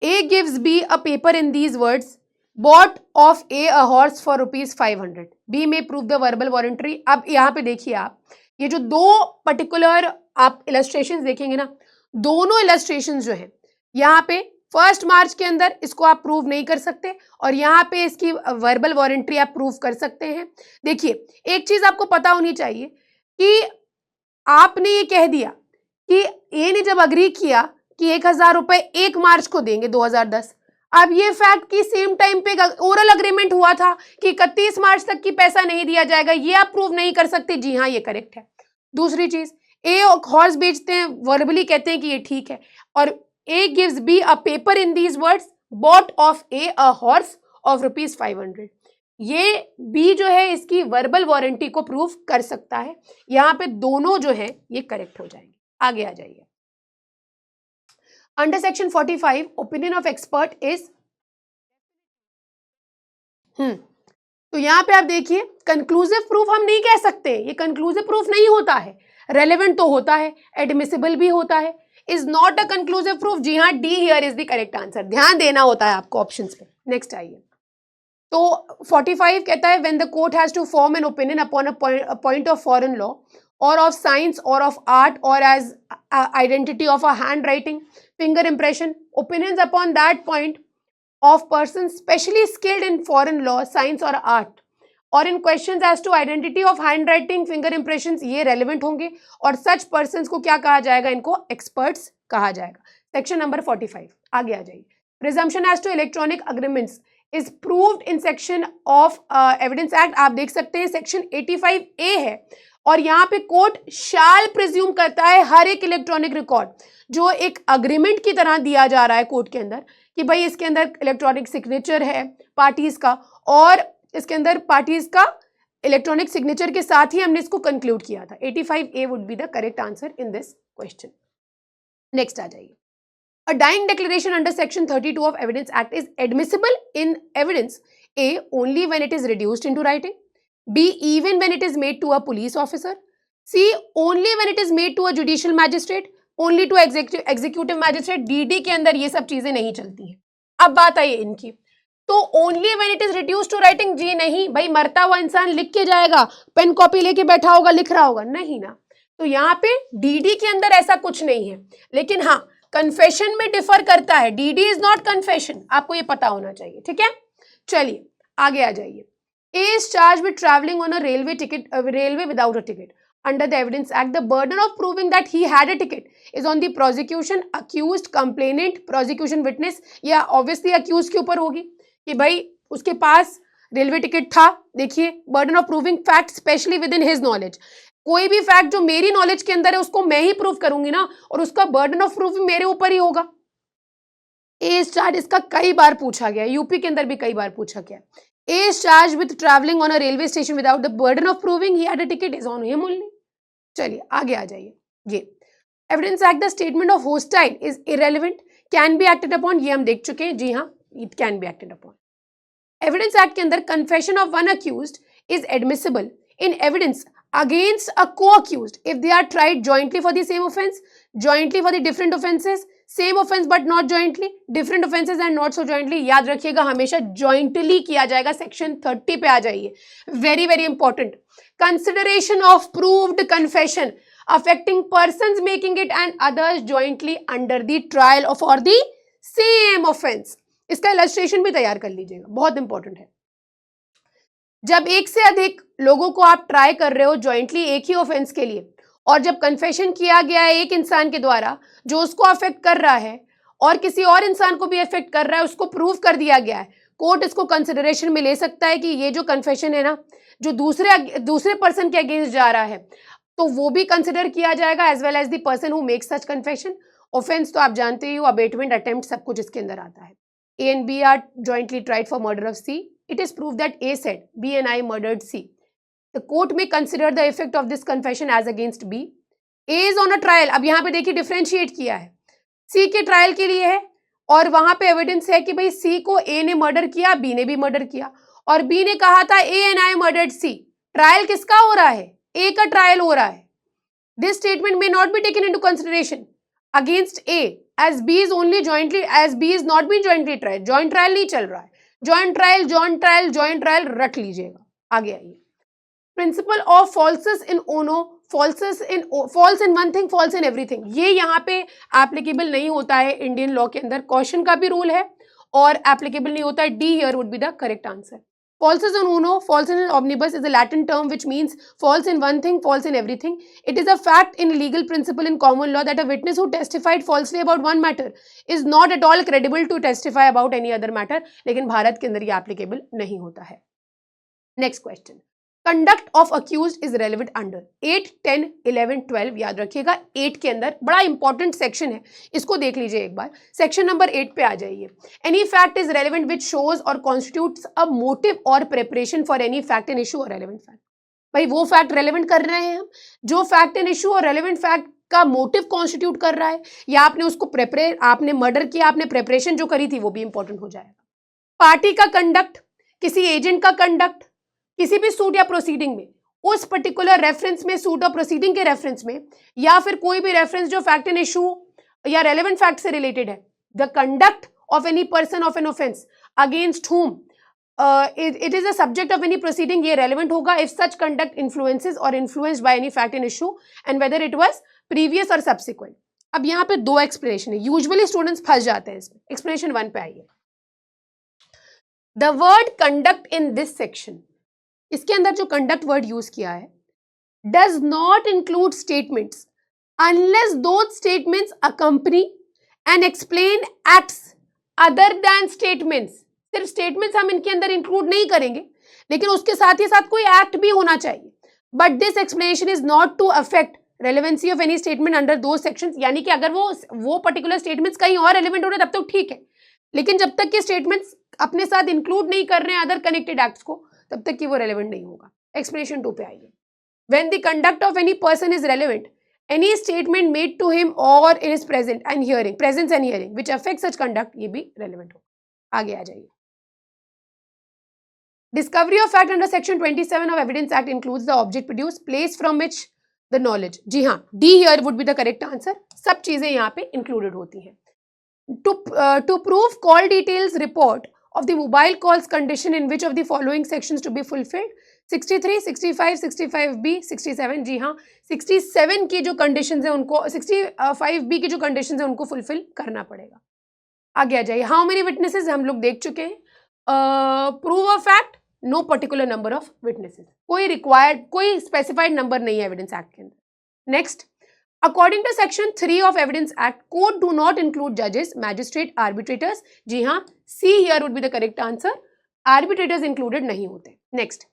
[SPEAKER 1] A gives B a paper in these words, bought of a horse for ₹500. B may prove the verbal warranty. अब यहाँ पे देखिए आप, ये जो दो पर्टिकुलर आप इलस्ट्रेशंस देखेंगे ना, दोनों इलस्ट्रेशंस जो हैं यहाँ पे 1 मार्च के अंदर इसको आप प्रूव नहीं कर सकते, और यहाँ पे इसकी वर्बल वारंटी आप प्रूव कर सकते हैं। देखिए, एक चीज आपको पता होनी चाहिए कि आपने ये कह दिया कि ए ने जब अग्री किया कि 1,000 रुपए 1 मार्च को देंगे 2010, अब ये फैक्ट कि सेम टाइम पे ओरल अग्रीमेंट हुआ था कि 31 मार्च तक की पैसा नहीं दिया जाएगा, ये आप प्रूव नहीं कर सकते। जी हाँ, ये करेक्ट है। दूसरी चीज, ए हॉर्स बेचते हैं, वर्बली कहते हैं कि ये ठीक है, और A gives B a paper in these words, bought of A a horse of ₹500। ये बी जो है इसकी वर्बल वारंटी को प्रूव कर सकता है। यहाँ पे दोनों जो है ये करेक्ट हो जाएंगे। आगे आ जाइए। Under section 45 opinion of expert is, तो यहां पे आप देखिए कंक्लूसिव प्रूफ हम नहीं कह सकते, ये कंक्लूसिव प्रूफ नहीं होता है, रेलेवेंट तो होता है, एडमिसिबल भी होता है, is not a conclusive proof. जी हाँ, D here is the correct answer, ध्यान देना होता है आपको ऑप्शंस पे। नेक्स्ट आइए। तो 45 कहता है when the court has to form an opinion upon a point of foreign law or of science or of art or as identity of a hand writing, finger impression, opinions upon that point of persons specially skilled in foreign law, science or art, or in questions as to identity of handwriting, finger impressions, ये relevant होंगे, और such persons को क्या कहा जाएगा, इनको experts कहा जाएगा। सेक्शन नंबर 45 आगे आ जाइए। Presumption as to electronic agreements is proved in section of Evidence Act, आप देख सकते हैं सेक्शन 85A है, और यहाँ पे कोर्ट शाल प्रिज्यूम करता है हर एक इलेक्ट्रॉनिक रिकॉर्ड जो एक अग्रीमेंट की तरह दिया जा रहा है कोर्ट के अंदर, कि भाई इसके अंदर इलेक्ट्रॉनिक सिग्नेचर है पार्टीज का, और इसके अंदर पार्टीज का इलेक्ट्रॉनिक सिग्नेचर के साथ ही हमने इसको कंक्लूड किया था। 85A would be the correct answer in this question. Next आ जाइए। A dying declaration under section 32 of Evidence Act is admissible in evidence A only when it is reduced into writing, B even when it is made to a police officer, C only when it is made to a judicial magistrate, only to executive magistrate, DD के अंदर ये सब चीजें नहीं चलती हैं। अब बात आई इनकी, तो only when it is reduced to writing, जी नहीं भाई, मरता हुआ इंसान लिख के जाएगा, पेन कॉपी लेके बैठा होगा, लिख रहा होगा, नहीं ना। तो यहाँ पे DD के अंदर ऐसा कुछ नहीं है, लेकिन हाँ कन्फेशन में डिफर करता है। DD इज नॉट कन्फेशन, आपको ये पता होना चाहिए। ठीक है, चलिए आगे आ जाइए। A is charged with traveling on a railway without a ticket. Under the Evidence Act, the burden of proving that he had a ticket is on the prosecution, accused, complainant, prosecution witness, या obviously accused के ऊपर होगी कि भाई उसके पास रेलवे टिकट था। देखिए, burden of proving fact specially within his knowledge, कोई भी फैक्ट जो मेरी नॉलेज के अंदर है उसको मैं ही प्रूव करूंगी ना, और उसका बर्डन ऑफ प्रूफ मेरे ऊपर ही होगा। ए चार्ज इसका कई बार पूछा गया, यूपी के अंदर भी कई बार पूछा गया। A is charged with traveling on a railway station without the burden of proving he had a ticket is on him only. चलिए आगे आ जाइए. ये evidence act the statement of hostile is irrelevant, can be acted upon, ये हम देख चुके हैं. जी हाँ, it can be acted upon. Evidence act के अंदर confession of one accused is admissible in evidence against a co-accused if they are tried jointly for the same offense, jointly for the different offenses, same offense but not jointly, different offenses and not so jointly. याद रखिएगा हमेशा jointly किया जाएगा. सेक्शन 30 पे आ जाइए. Very very important. Consideration of proved confession affecting persons making it and others jointly under the trial of or the same offense. इसका इलस्ट्रेशन भी तैयार कर लीजिएगा, बहुत इंपॉर्टेंट है. जब एक से अधिक लोगों को आप ट्राई कर रहे हो जॉइंटली एक ही ऑफेंस के लिए, और जब कन्फेशन किया गया है एक इंसान के द्वारा जो उसको अफेक्ट कर रहा है और किसी और इंसान को भी अफेक्ट कर रहा है, उसको प्रूव कर दिया गया है, कोर्ट इसको कंसिडरेशन में ले सकता है कि ये जो कन्फेशन है ना, जो दूसरे पर्सन के अगेंस्ट जा रहा है, तो वो भी कंसिडर किया जाएगा as well as the person who makes such confession. Offence तो आप जानते ही हो, अबेटमेंट, अटेम्प्ट, सब कुछ इसके अंदर आता है. A and B are jointly tried for murder of C. It is proved that A said B and I murdered C. The court may consider the effect of this confession as against B. A is on a trial. अब यहाँ पे देखिए डिफरेंशिएट किया है. C के ट्रायल के लिए है और वहां पे एविडेंस है कि भाई C को A ने मर्डर किया, B ने भी मर्डर किया, और B ने कहा था A and I murdered C. Trial किसका हो रहा है? A का ट्रायल हो रहा है. This statement may not be taken into consideration against A as B is only jointly, as B is not being jointly tried. joint trial नहीं चल रहा है. joint trial रट लीजिएगा. आगे आइए. Principle of falsus in uno, false in one thing, false in everything. ये यहाँ पे एप्लीकेबल नहीं होता है इंडियन लॉ के अंदर. कॉशन का भी रूल है और एप्लीकेबल नहीं होता है. D here would be the correct answer. Falsus in uno, false in omnibus is a Latin term which means false in one thing, false in everything. It is a fact in legal principle in common law that a witness who testified falsely about one matter is not at all credible to testify about any other matter. लेकिन भारत के अंदर ये applicable नहीं होता है. Next question. Conduct of accused is relevant under 8, 10, 11, 12. याद रखिएगा 8 के अंदर बड़ा इंपॉर्टेंट सेक्शन है, इसको देख लीजिए एक बार. सेक्शन नंबर 8 पे आ जाइए. Any fact is relevant which shows or constitutes a motive or preparation for any fact and issue or relevant fact. भाई वो फैक्ट रेलेवेंट कर रहे हैं हम, जो फैक्ट एंड इशू और रेलेवेंट फैक्ट का मोटिव कॉन्स्टिट्यूट कर रहा है, या आपने उसको आपने मर्डर किया, आपने प्रेपरेशन जो करी थी वो भी इंपॉर्टेंट हो जाएगा. पार्टी का कंडक्ट, किसी एजेंट का कंडक्ट किसी भी सूट या प्रोसीडिंग में, उस पर्टिकुलर रेफरेंस में, सूट और प्रोसीडिंग के रेफरेंस में, या फिर कोई भी रेफरेंस जो फैक्ट एंड इशू या रेलेवेंट फैक्ट से रिलेटेड है. The conduct of any person of an offence against whom it is a subject of any proceeding, ये relevant होगा if such conduct influences or influenced by any fact and issue and whether it was previous or subsequent. अब यहाँ पे दो एक्सप्लेनेशन है, यूजुअली स्टूडेंट्स फंस जाते हैं इसमें. एक्सप्लेनेशन 1 पे आइए. The word conduct in this section, इसके अंदर जो कंडक्ट वर्ड यूज किया है, does not include statements unless those statements accompany and explain acts other than statements. सिर्फ स्टेटमेंट्स हम इनके अंदर इंक्लूड नहीं करेंगे, लेकिन उसके साथ ही साथ कोई एक्ट भी होना चाहिए. But this explanation is not to affect relevancy of any statement under those sections. यानी कि अगर वो पर्टिकुलर स्टेटमेंट्स कहीं और रेलेवेंट हो रहे तब तो ठीक है, लेकिन जब तक के स्टेटमेंट्स अपने साथ इंक्लूड नहीं कर रहे हैं अदर कनेक्टेड एक्ट्स को, तब तक कि वो रेलेवेंट नहीं होगा. एक्सप्लेनेशन 2 पे आइए. When the conduct of any person is relevant, any statement made to him or in his presence and hearing which affects such conduct, ये भी relevant होगा. आगे आ जाइए. Discovery of fact under section 27 of Evidence Act includes the object produced, place from which the knowledge. जी हाँ, D here would be the correct answer. सब चीजें यहाँ पे included होती हैं. To prove call details report of the mobile calls condition in which of the following sections to be fulfilled? 63, 65, 65B, 67. जी हाँ, 67 की जो कंडीशंस है उनको, 65B की जो कंडीशंस है उनको फुलफिल करना पड़ेगा. आगे आ जाइए. हाउ मेनी विटनेसेस हम लोग देख चुके हैं. Prove a fact, no particular number of witnesses, कोई स्पेसिफाइड नंबर नहीं है एविडेंस एक्ट के अंदर. Next, according to section 3 of evidence act, court do not include जजेस, मैजिस्ट्रेट, आर्बिट्रेटर्स. जी हाँ, C here would be the correct answer. Arbitrators included नहीं होते. Next,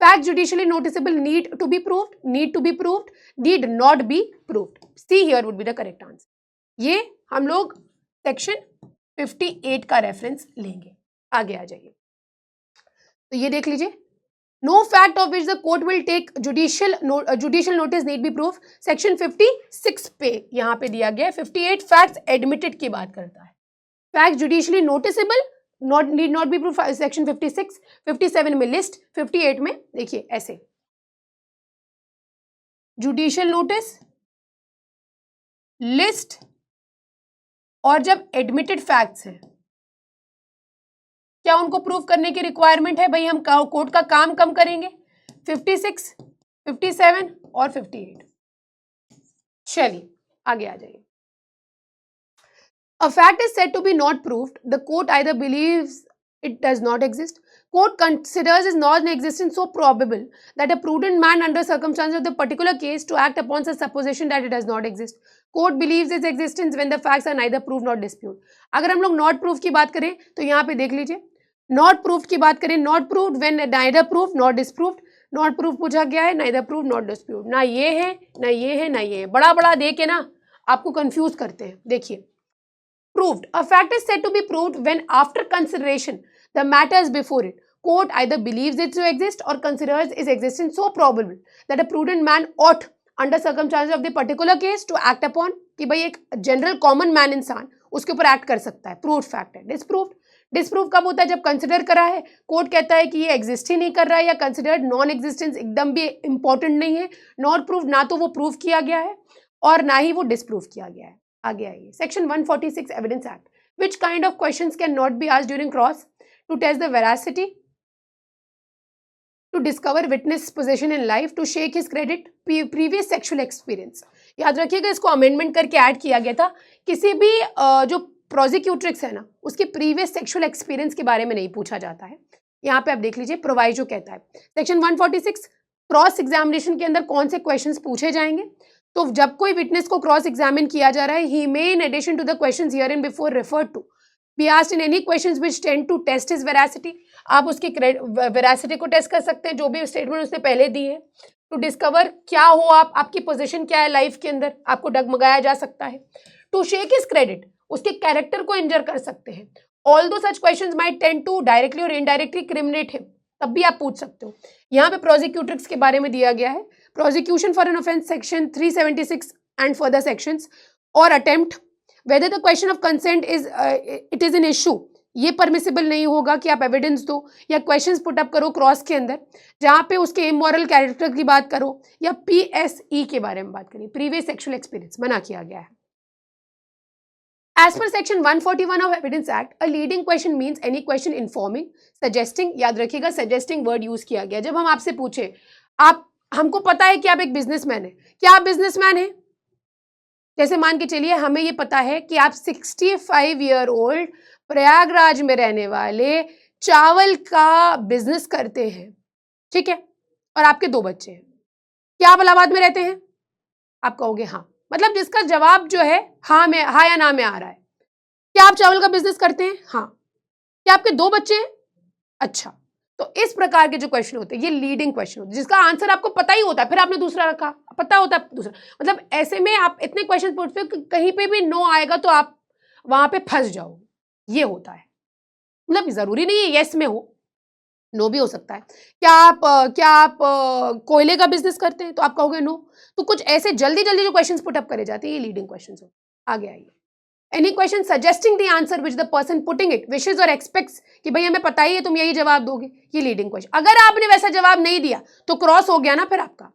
[SPEAKER 1] fact judicially noticeable need to be proved, need not be proved. C here would be the correct answer. ये हम लोग सेक्शन 58 का रेफरेंस लेंगे. आगे आ जाइए. तो ये देख लीजिए, no fact of which the court will take judicial notice need be proof, section 56 पे यहाँ पे दिया गया है। 58 फैक्ट्स एडमिटेड की बात करता है, fact judicially noticeable need not be proof, section 56, 57 में लिस्ट, 58 में देखिए ऐसे जुडिशियल नोटिस, लिस्ट, और जब एडमिटेड फैक्ट्स हैं क्या उनको प्रूव करने की रिक्वायरमेंट है? भाई हम कोर्ट का काम कम करेंगे, 56, 57 और 58। चलिए आगे आ जाइए। A fact is said to be not proved. The court either believes it does not exist. Court considers its non-existence so probable that a prudent man under circumstances of the particular case to act upon such supposition that it does not exist. Court believes its existence when the facts are neither proved nor disputed. अगर हम लोग not proved की बात करें तो यहाँ पे देख लीजिए, not proved की बात करें, not proved when neither proved nor disproved. not proved पूछा गया है, neither proved nor disproved, ना ये है ना ये है ना ये है, बड़ा बड़ा दे के ना आपको कंफ्यूज करते हैं। देखिए proved, a fact is said to be proved when after consideration the matters before it, court either believes it to exist or considers its existence so probable that a prudent man ought under circumstances of the particular case to act upon, कि भाई एक जनरल कॉमन मैन इंसान उसके ऊपर एक्ट कर सकता है, प्रूव्ड फैक्ट है। डिस्प्रूव्ड, डिस्प्रूव कब होता है? जब कंसिडर करा है, कोर्ट कहता है कि ये एग्जिस्ट ही नहीं कर रहा है या कंसिडर्ड नॉन एग्जिस्टेंस एकदम भी इंपॉर्टेंट नहीं है। नॉट प्रूव्ड, ना तो वो प्रूव किया गया है और ना ही वो डिस्प्रूव किया गया है। आगे आइए, section 146 evidence act, which kind of questions can not be asked during cross, to test the veracity, to discover witness position in life, to shake his credit, previous sexual experience. याद रखिएगा इसको अमेंडमेंट करके ऐड किया गया था, किसी भी जो प्रोसिक्यूट्रिक्स है ना उसके प्रीवियस सेक्सुअल एक्सपीरियंस के बारे में नहीं पूछा जाता है। यहाँ पे आप देख लीजिए प्रोवाइजो कहता है सेक्शन 146 क्रॉस एग्जामिनेशन के अंदर कौन से क्वेश्चंस पूछे जाएंगे। तो जब कोई विटनेस को क्रॉस एग्जामिन किया जा रहा है, he may in addition to the questions hereinbefore referred to be asked in any questions which tend to test his veracity. आप उसकी वेरासिटी को टेस्ट कर सकते हैं जो भी स्टेटमेंट उसने पहले दी है। टू डिस्कवर क्या हो आप, आपकी पोजीशन क्या है लाइफ के अंदर, आपको डगमगाया जा सकता है। टू शेक हिज क्रेडिट, उसके कैरेक्टर को इंजर कर सकते हैं। Although such questions might tend to directly और इनडायरेक्टली क्रिमिनेट हिम, तब भी आप पूछ सकते हो। यहाँ पे प्रोसिक्यूट्रिक्स के बारे में दिया गया है, prosecution for an offence section 376 and further sections, or attempt whether the question of consent it is an issue, ये परमिसिबल नहीं होगा कि आप एविडेंस दो या क्वेश्चंस पुट अप करो क्रॉस के अंदर जहाँ पे उसके इमोरल कैरेक्टर की बात करो या PSE के बारे में बात करिए, प्रीवियस सेक्सुअल एक्सपीरियंस मना किया गया है। As per section 141 of Evidence Act, a leading question means any question informing, suggesting, याद रखिएगा suggesting वर्ड यूज किया गया। जब हम आपसे पूछे, आप हमको पता है कि आप एक बिजनेसमैन है, क्या आप बिजनेसमैन हैं? जैसे मान के चलिए हमें ये पता है कि आप 65 ईयर ओल्ड प्रयागराज में रहने वाले चावल का बिजनेस करते हैं, ठीक है, और आपके 2 बच्चे हैं। क्या आप इलाहाबाद में रहते हैं? आप कहोगे हाँ, मतलब जिसका जवाब जो है हाँ में, हाँ या ना में आ रहा है। क्या आप चावल का बिजनेस करते हैं? हाँ। क्या आपके 2 बच्चे हैं? अच्छा। तो इस प्रकार के जो क्वेश्चन होते हैं ये लीडिंग क्वेश्चन होते हैं जिसका आंसर आपको पता ही होता है, फिर आपने दूसरा रखा, पता होता है दूसरा। मतलब ऐसे में आप इतने क्वेश्चन पूछते हो कि कहीं पे भी नो आएगा तो आप वहां पे फंस जाओ, ये होता है। मतलब जरूरी नहीं है यस में हो, नो भी हो सकता है। क्या आप कोयले का बिजनेस करते हैं? तो आप कहोगे नो। तो कुछ ऐसे जल्दी जल्दी जो क्वेश्चंस पुट अप करे जाते हैं ये लीडिंग क्वेश्चंस हो। आगे आइए, any question suggesting the answer which the person putting it wishes और एक्सपेक्ट्स कि भाई हमें पता ही है तुम यही जवाब दोगे, ये लीडिंग क्वेश्चन। अगर आपने वैसा जवाब नहीं दिया तो क्रॉस हो गया ना फिर आपका।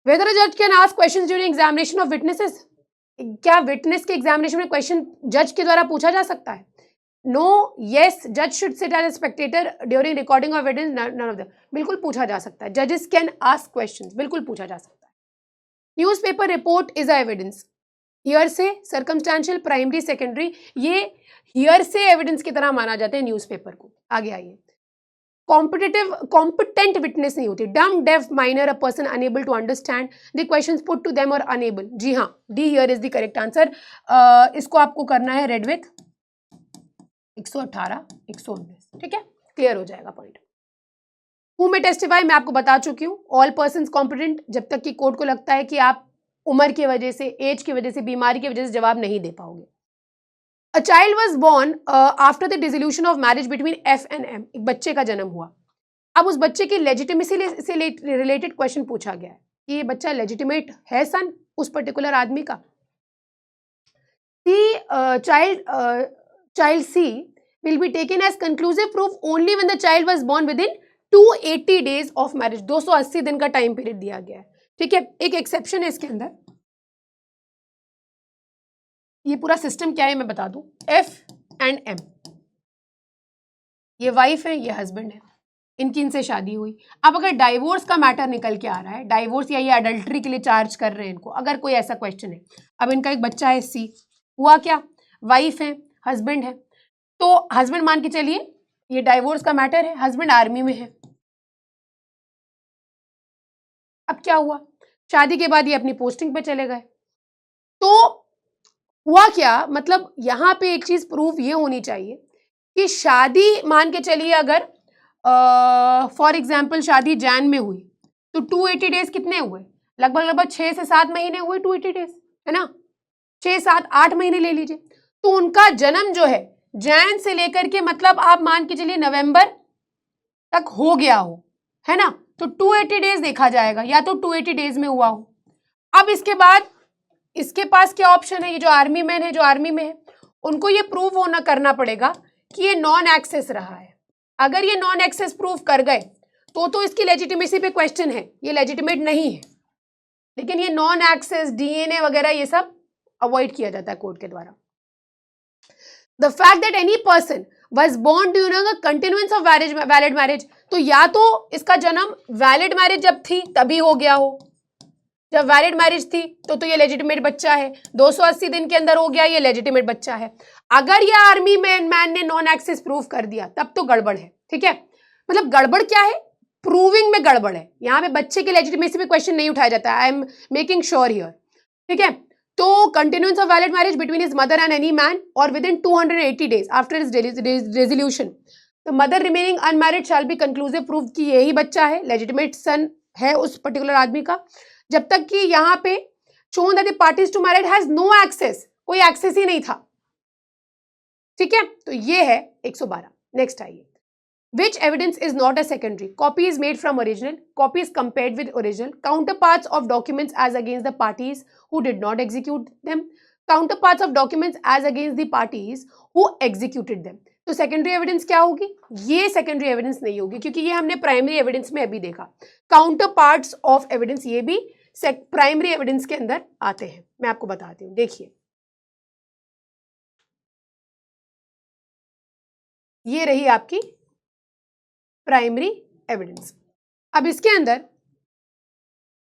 [SPEAKER 1] वेदर अ जज can ask questions during examination of witnesses, क्या विटनेस के एग्जामिनेशन में क्वेश्चन जज के द्वारा पूछा जा सकता है? नो, यस, जज should sit as a spectator during recording of evidence, none of them. बिल्कुल पूछा जा सकता है, जजेस कैन आस्क क्वेश्चंस, बिल्कुल पूछा जा सकता है। Newspaper report is a evidence, hearsay, circumstantial, primary, secondary, ये हियरसे एविडेंस की तरह माना जाता है न्यूज़पेपर को। आगे आइए, कॉम्पिटेंट विटनेस नहीं होती, dumb, deaf, minor, a person unable to understand the questions put to them और अनेबल। जी हाँ, D here is the correct answer. इसको आपको करना है रेड विथ 118, 119, ठीक है, क्लियर हो जाएगा पॉइंट। हु में टेस्टिफाई मैं आपको बता चुकी हूँ, ऑल पर्सन्स कॉम्पिटेंट, जब तक कि कोर्ट को लगता है कि आप उम्र की वजह से, एज की वजह से, बीमारी की वजह से जवाब नहीं दे पाओगे। A child was born after the dissolution of marriage between F and M, एक बच्चे का जन्म हुआ। अब उस बच्चे की लेजिटिमेसी से रिलेटेड क्वेश्चन पूछा गया है कि ये बच्चा लेजिटिमेट है सन उस पर्टिकुलर आदमी का। Child C will be taken as conclusive proof only when the child was born within 280 days of marriage। 280 दिन का टाइम पीरियड दिया गया है, ठीक है। एक एक्सेप्शन है इसके अंदर, ये पूरा सिस्टम क्या है मैं बता दूं। F एंड M, ये वाइफ है, ये हस्बैंड है, इनसे शादी हुई। अब अगर डाइवोर्स का मैटर निकल के आ रहा है, डाइवोर्स या ये अडल्ट्री के लिए चार्ज कर रहे हैं इनको, अगर कोई ऐसा क्वेश्चन है, अब इनका एक बच्चा है C, हुआ क्या, वाइफ है, हस्बैंड है, तो हस्बैंड मान के चलिए ये डाइवोर्स का मैटर है, हस्बैंड आर्मी में है। अब क्या हुआ, शादी के बाद ये अपनी पोस्टिंग पे चले गए, तो हुआ क्या, मतलब यहां पे एक चीज प्रूफ ये होनी चाहिए कि शादी मान के चलिए अगर फॉर एग्जाम्पल शादी जैन में हुई तो 280 डेज कितने हुए, लगभग 6 से 7 महीने हुए 280 डेज, है ना, 6 7 8 महीने ले लीजिए। तो उनका जन्म जो है जैन से लेकर के मतलब आप मान के चलिए नवंबर तक हो गया हो, है ना, तो 280 डेज देखा जाएगा, या तो 280 डेज में हुआ हो। अब इसके बाद इसके पास क्या ऑप्शन है, ये जो आर्मी मैन है, जो आर्मी में है, उनको ये प्रूव होना करना पड़ेगा कि ये नॉन एक्सेस रहा है। अगर ये नॉन एक्सेस प्रूव कर गए तो इसकी लेजिटिमेसी पे क्वेश्चन है, ये लेजिटिमेट नहीं है। लेकिन ये नॉन एक्सेस डीएनए वगैरह ये सब अवॉइड किया जाता है कोर्ट के द्वारा। The fact that any person was born during a continuance of valid marriage, तो या तो इसका जन्म वैलिड मैरिज जब थी तभी हो गया हो, जब वैलिड मैरिज थी तो ये लेजिटिमेट बच्चा है, 280 दिन के अंदर हो गया, ये लेजिटिमेट बच्चा है। अगर ये आर्मी मैन ने नॉन एक्सेस प्रूफ कर दिया तब तो गड़बड़ है, ठीक है। मतलब गड़बड़ क्या है, प्रूविंग में गड़बड़ है, यहाँ पे बच्चे की लेजिटिमेसी पे क्वेश्चन नहीं उठाया जाता, I am making sure here, ठीक है। तो continuance of valid marriage between his mother and any man or within 280 days after his resolution the mother remaining unmarried shall be conclusive proof कि यही बच्चा है, लेजिटिमेट सन है उस पर्टिकुलर आदमी का, जब तक कि यहाँ पे shown that the parties to marriage has no access, कोई एक्सेस ही नहीं था, ठीक है। तो ये है 112। नेक्स्ट आइए, which evidence is not a secondary, copy is made from original, copy is compared with original, counterparts of documents as against the parties who did not execute them, counterparts of documents as against the parties who executed them। तो सेकेंडरी एविडेंस क्या होगी, ये सेकेंडरी एविडेंस नहीं होगी, क्योंकि ये हमने प्राइमरी एविडेंस में अभी देखा। काउंटर पार्ट्स ऑफ एविडेंस ये भी प्राइमरी एविडेंस के अंदर आते हैं, मैं आपको बताती हूँ, देखिए ये रही आपकी प्राइमरी एविडेंस। अब इसके अंदर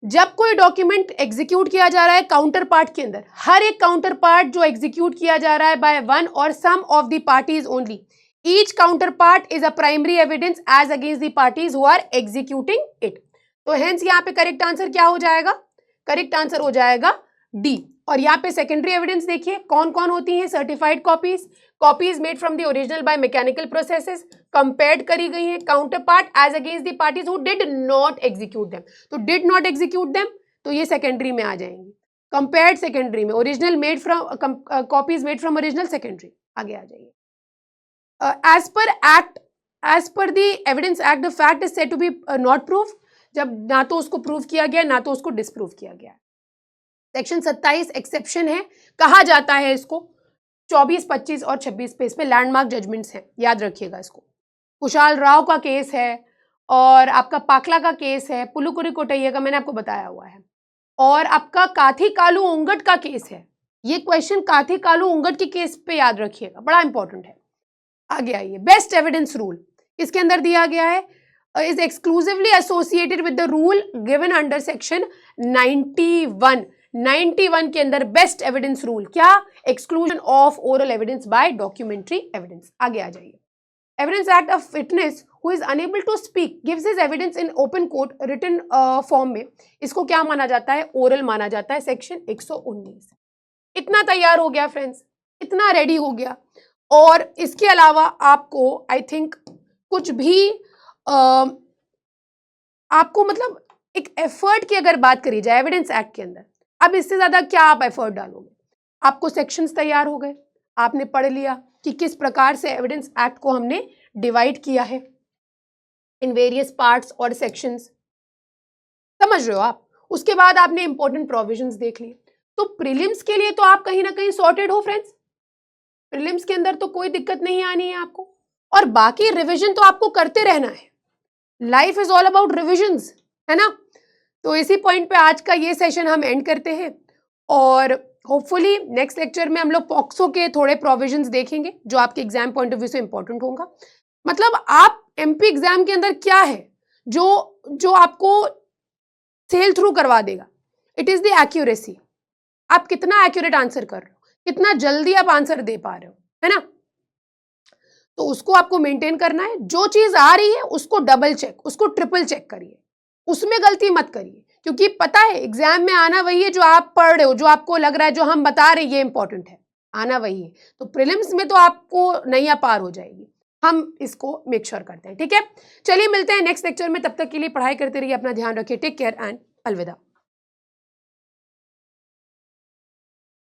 [SPEAKER 1] जब कोई डॉक्यूमेंट एग्जीक्यूट किया जा रहा है काउंटर पार्ट के अंदर, हर एक काउंटर पार्ट जो एग्जीक्यूट किया जा रहा है by one or some of the parties only, each counterpart is a primary evidence as against the parties who are executing it. तो हेंस यहाँ पे करेक्ट आंसर क्या हो जाएगा, करेक्ट आंसर हो जाएगा डी। और यहाँ पे सेकेंडरी एविडेंस देखिए कौन कौन होती है, certified copies, copies made from the original by mechanical processes, compared करी गई है, counterpart as against the parties who did not execute them, तो डिड नॉट एग्जीक्यूट देम तो ये सेकेंडरी में आ जाएंगी, कंपेयर्ड सेकेंडरी में, original made from copies made from original secondary, आगे आ जाइए। As per the evidence act the fact is said to be not proof, जब ना तो उसको प्रूव किया गया ना तो उसको डिसप्रूव किया गया। सेक्शन 27 एक्सेप्शन है, कहा जाता है इसको, 24, 25 और 26 पे इसमें लैंडमार्क जजमेंट्स हैं, याद रखिएगा इसको। कुशाल राव का केस है और आपका पाकला का केस है, पुलुकुरी कोटैया का मैंने आपको बताया हुआ है, और आपका काथी कालू उंगट का केस है। ये क्वेश्चन काथी कालू उंगट के केस पे याद रखिएगा, बड़ा इंपॉर्टेंट है। आगे आइए, बेस्ट एविडेंस रूल इसके अंदर दिया गया है, is exclusively associated with the rule given under section 91 के अंदर बेस्ट एविडेंस रूल क्या, exclusion of oral evidence by documentary evidence. आगे आ जाइए, evidence act of witness who is unable to speak gives his evidence in open court written form में, इसको क्या माना जाता है, ओरल माना जाता है, सेक्शन 119। इतना तैयार हो गया फ्रेंड्स, इतना रेडी हो गया। और इसके अलावा आपको आई थिंक कुछ भी आपको मतलब एक एफर्ट की अगर बात करी जाए एविडेंस एक्ट के अंदर, अब इससे ज्यादा क्या आप एफर्ट डालोगे, आपको सेक्शंस तैयार हो गए, आपने पढ़ लिया कि किस प्रकार से एविडेंस एक्ट को हमने डिवाइड किया है इन वेरियस पार्ट्स और सेक्शंस, समझ रहे हो आप। उसके बाद आपने इंपॉर्टेंट प्रोविजंस देख लिए। तो प्रीलिम्स के लिए तो आप कहीं ना कहीं सॉर्टेड हो फ्रेंड्स, प्रीलिम्स के अंदर तो कोई दिक्कत नहीं आनी है आपको, और बाकी रिविजन तो आपको करते रहना है। Life is all about revisions, है ना। तो इसी पॉइंट पे आज का ये सेशन हम एंड करते हैं, और होपफुली नेक्स्ट लेक्चर में हम लोग पॉक्सो के थोड़े प्रोविजंस देखेंगे जो आपके एग्जाम पॉइंट ऑफ व्यू से इंपॉर्टेंट होगा। मतलब आप एमपी एग्जाम के अंदर क्या है जो आपको सेल थ्रू करवा देगा, इट इज द एक्यूरेसी। आप कितना एक्यूरेट आंसर कर रहे हो, कितना जल्दी आप आंसर दे पा रहे हो, है ना। तो उसको आपको मेंटेन करना है। जो चीज आ रही है उसको डबल चेक, उसको ट्रिपल चेक करिए, उसमें गलती मत करिए, क्योंकि पता है एग्जाम में आना वही है जो आप पढ़ रहे हो, जो आपको लग रहा है, जो हम बता रहे हैं ये इंपॉर्टेंट है, आना वही है। तो प्रीलिम्स में तो आपको नैया पार हो जाएगी, हम इसको मेक श्योर करते हैं, ठीक है। चलिए मिलते हैं नेक्स्ट लेक्चर में, तब तक के लिए पढ़ाई करते रहिए, अपना ध्यान रखिए, टेक केयर एंड अलविदा।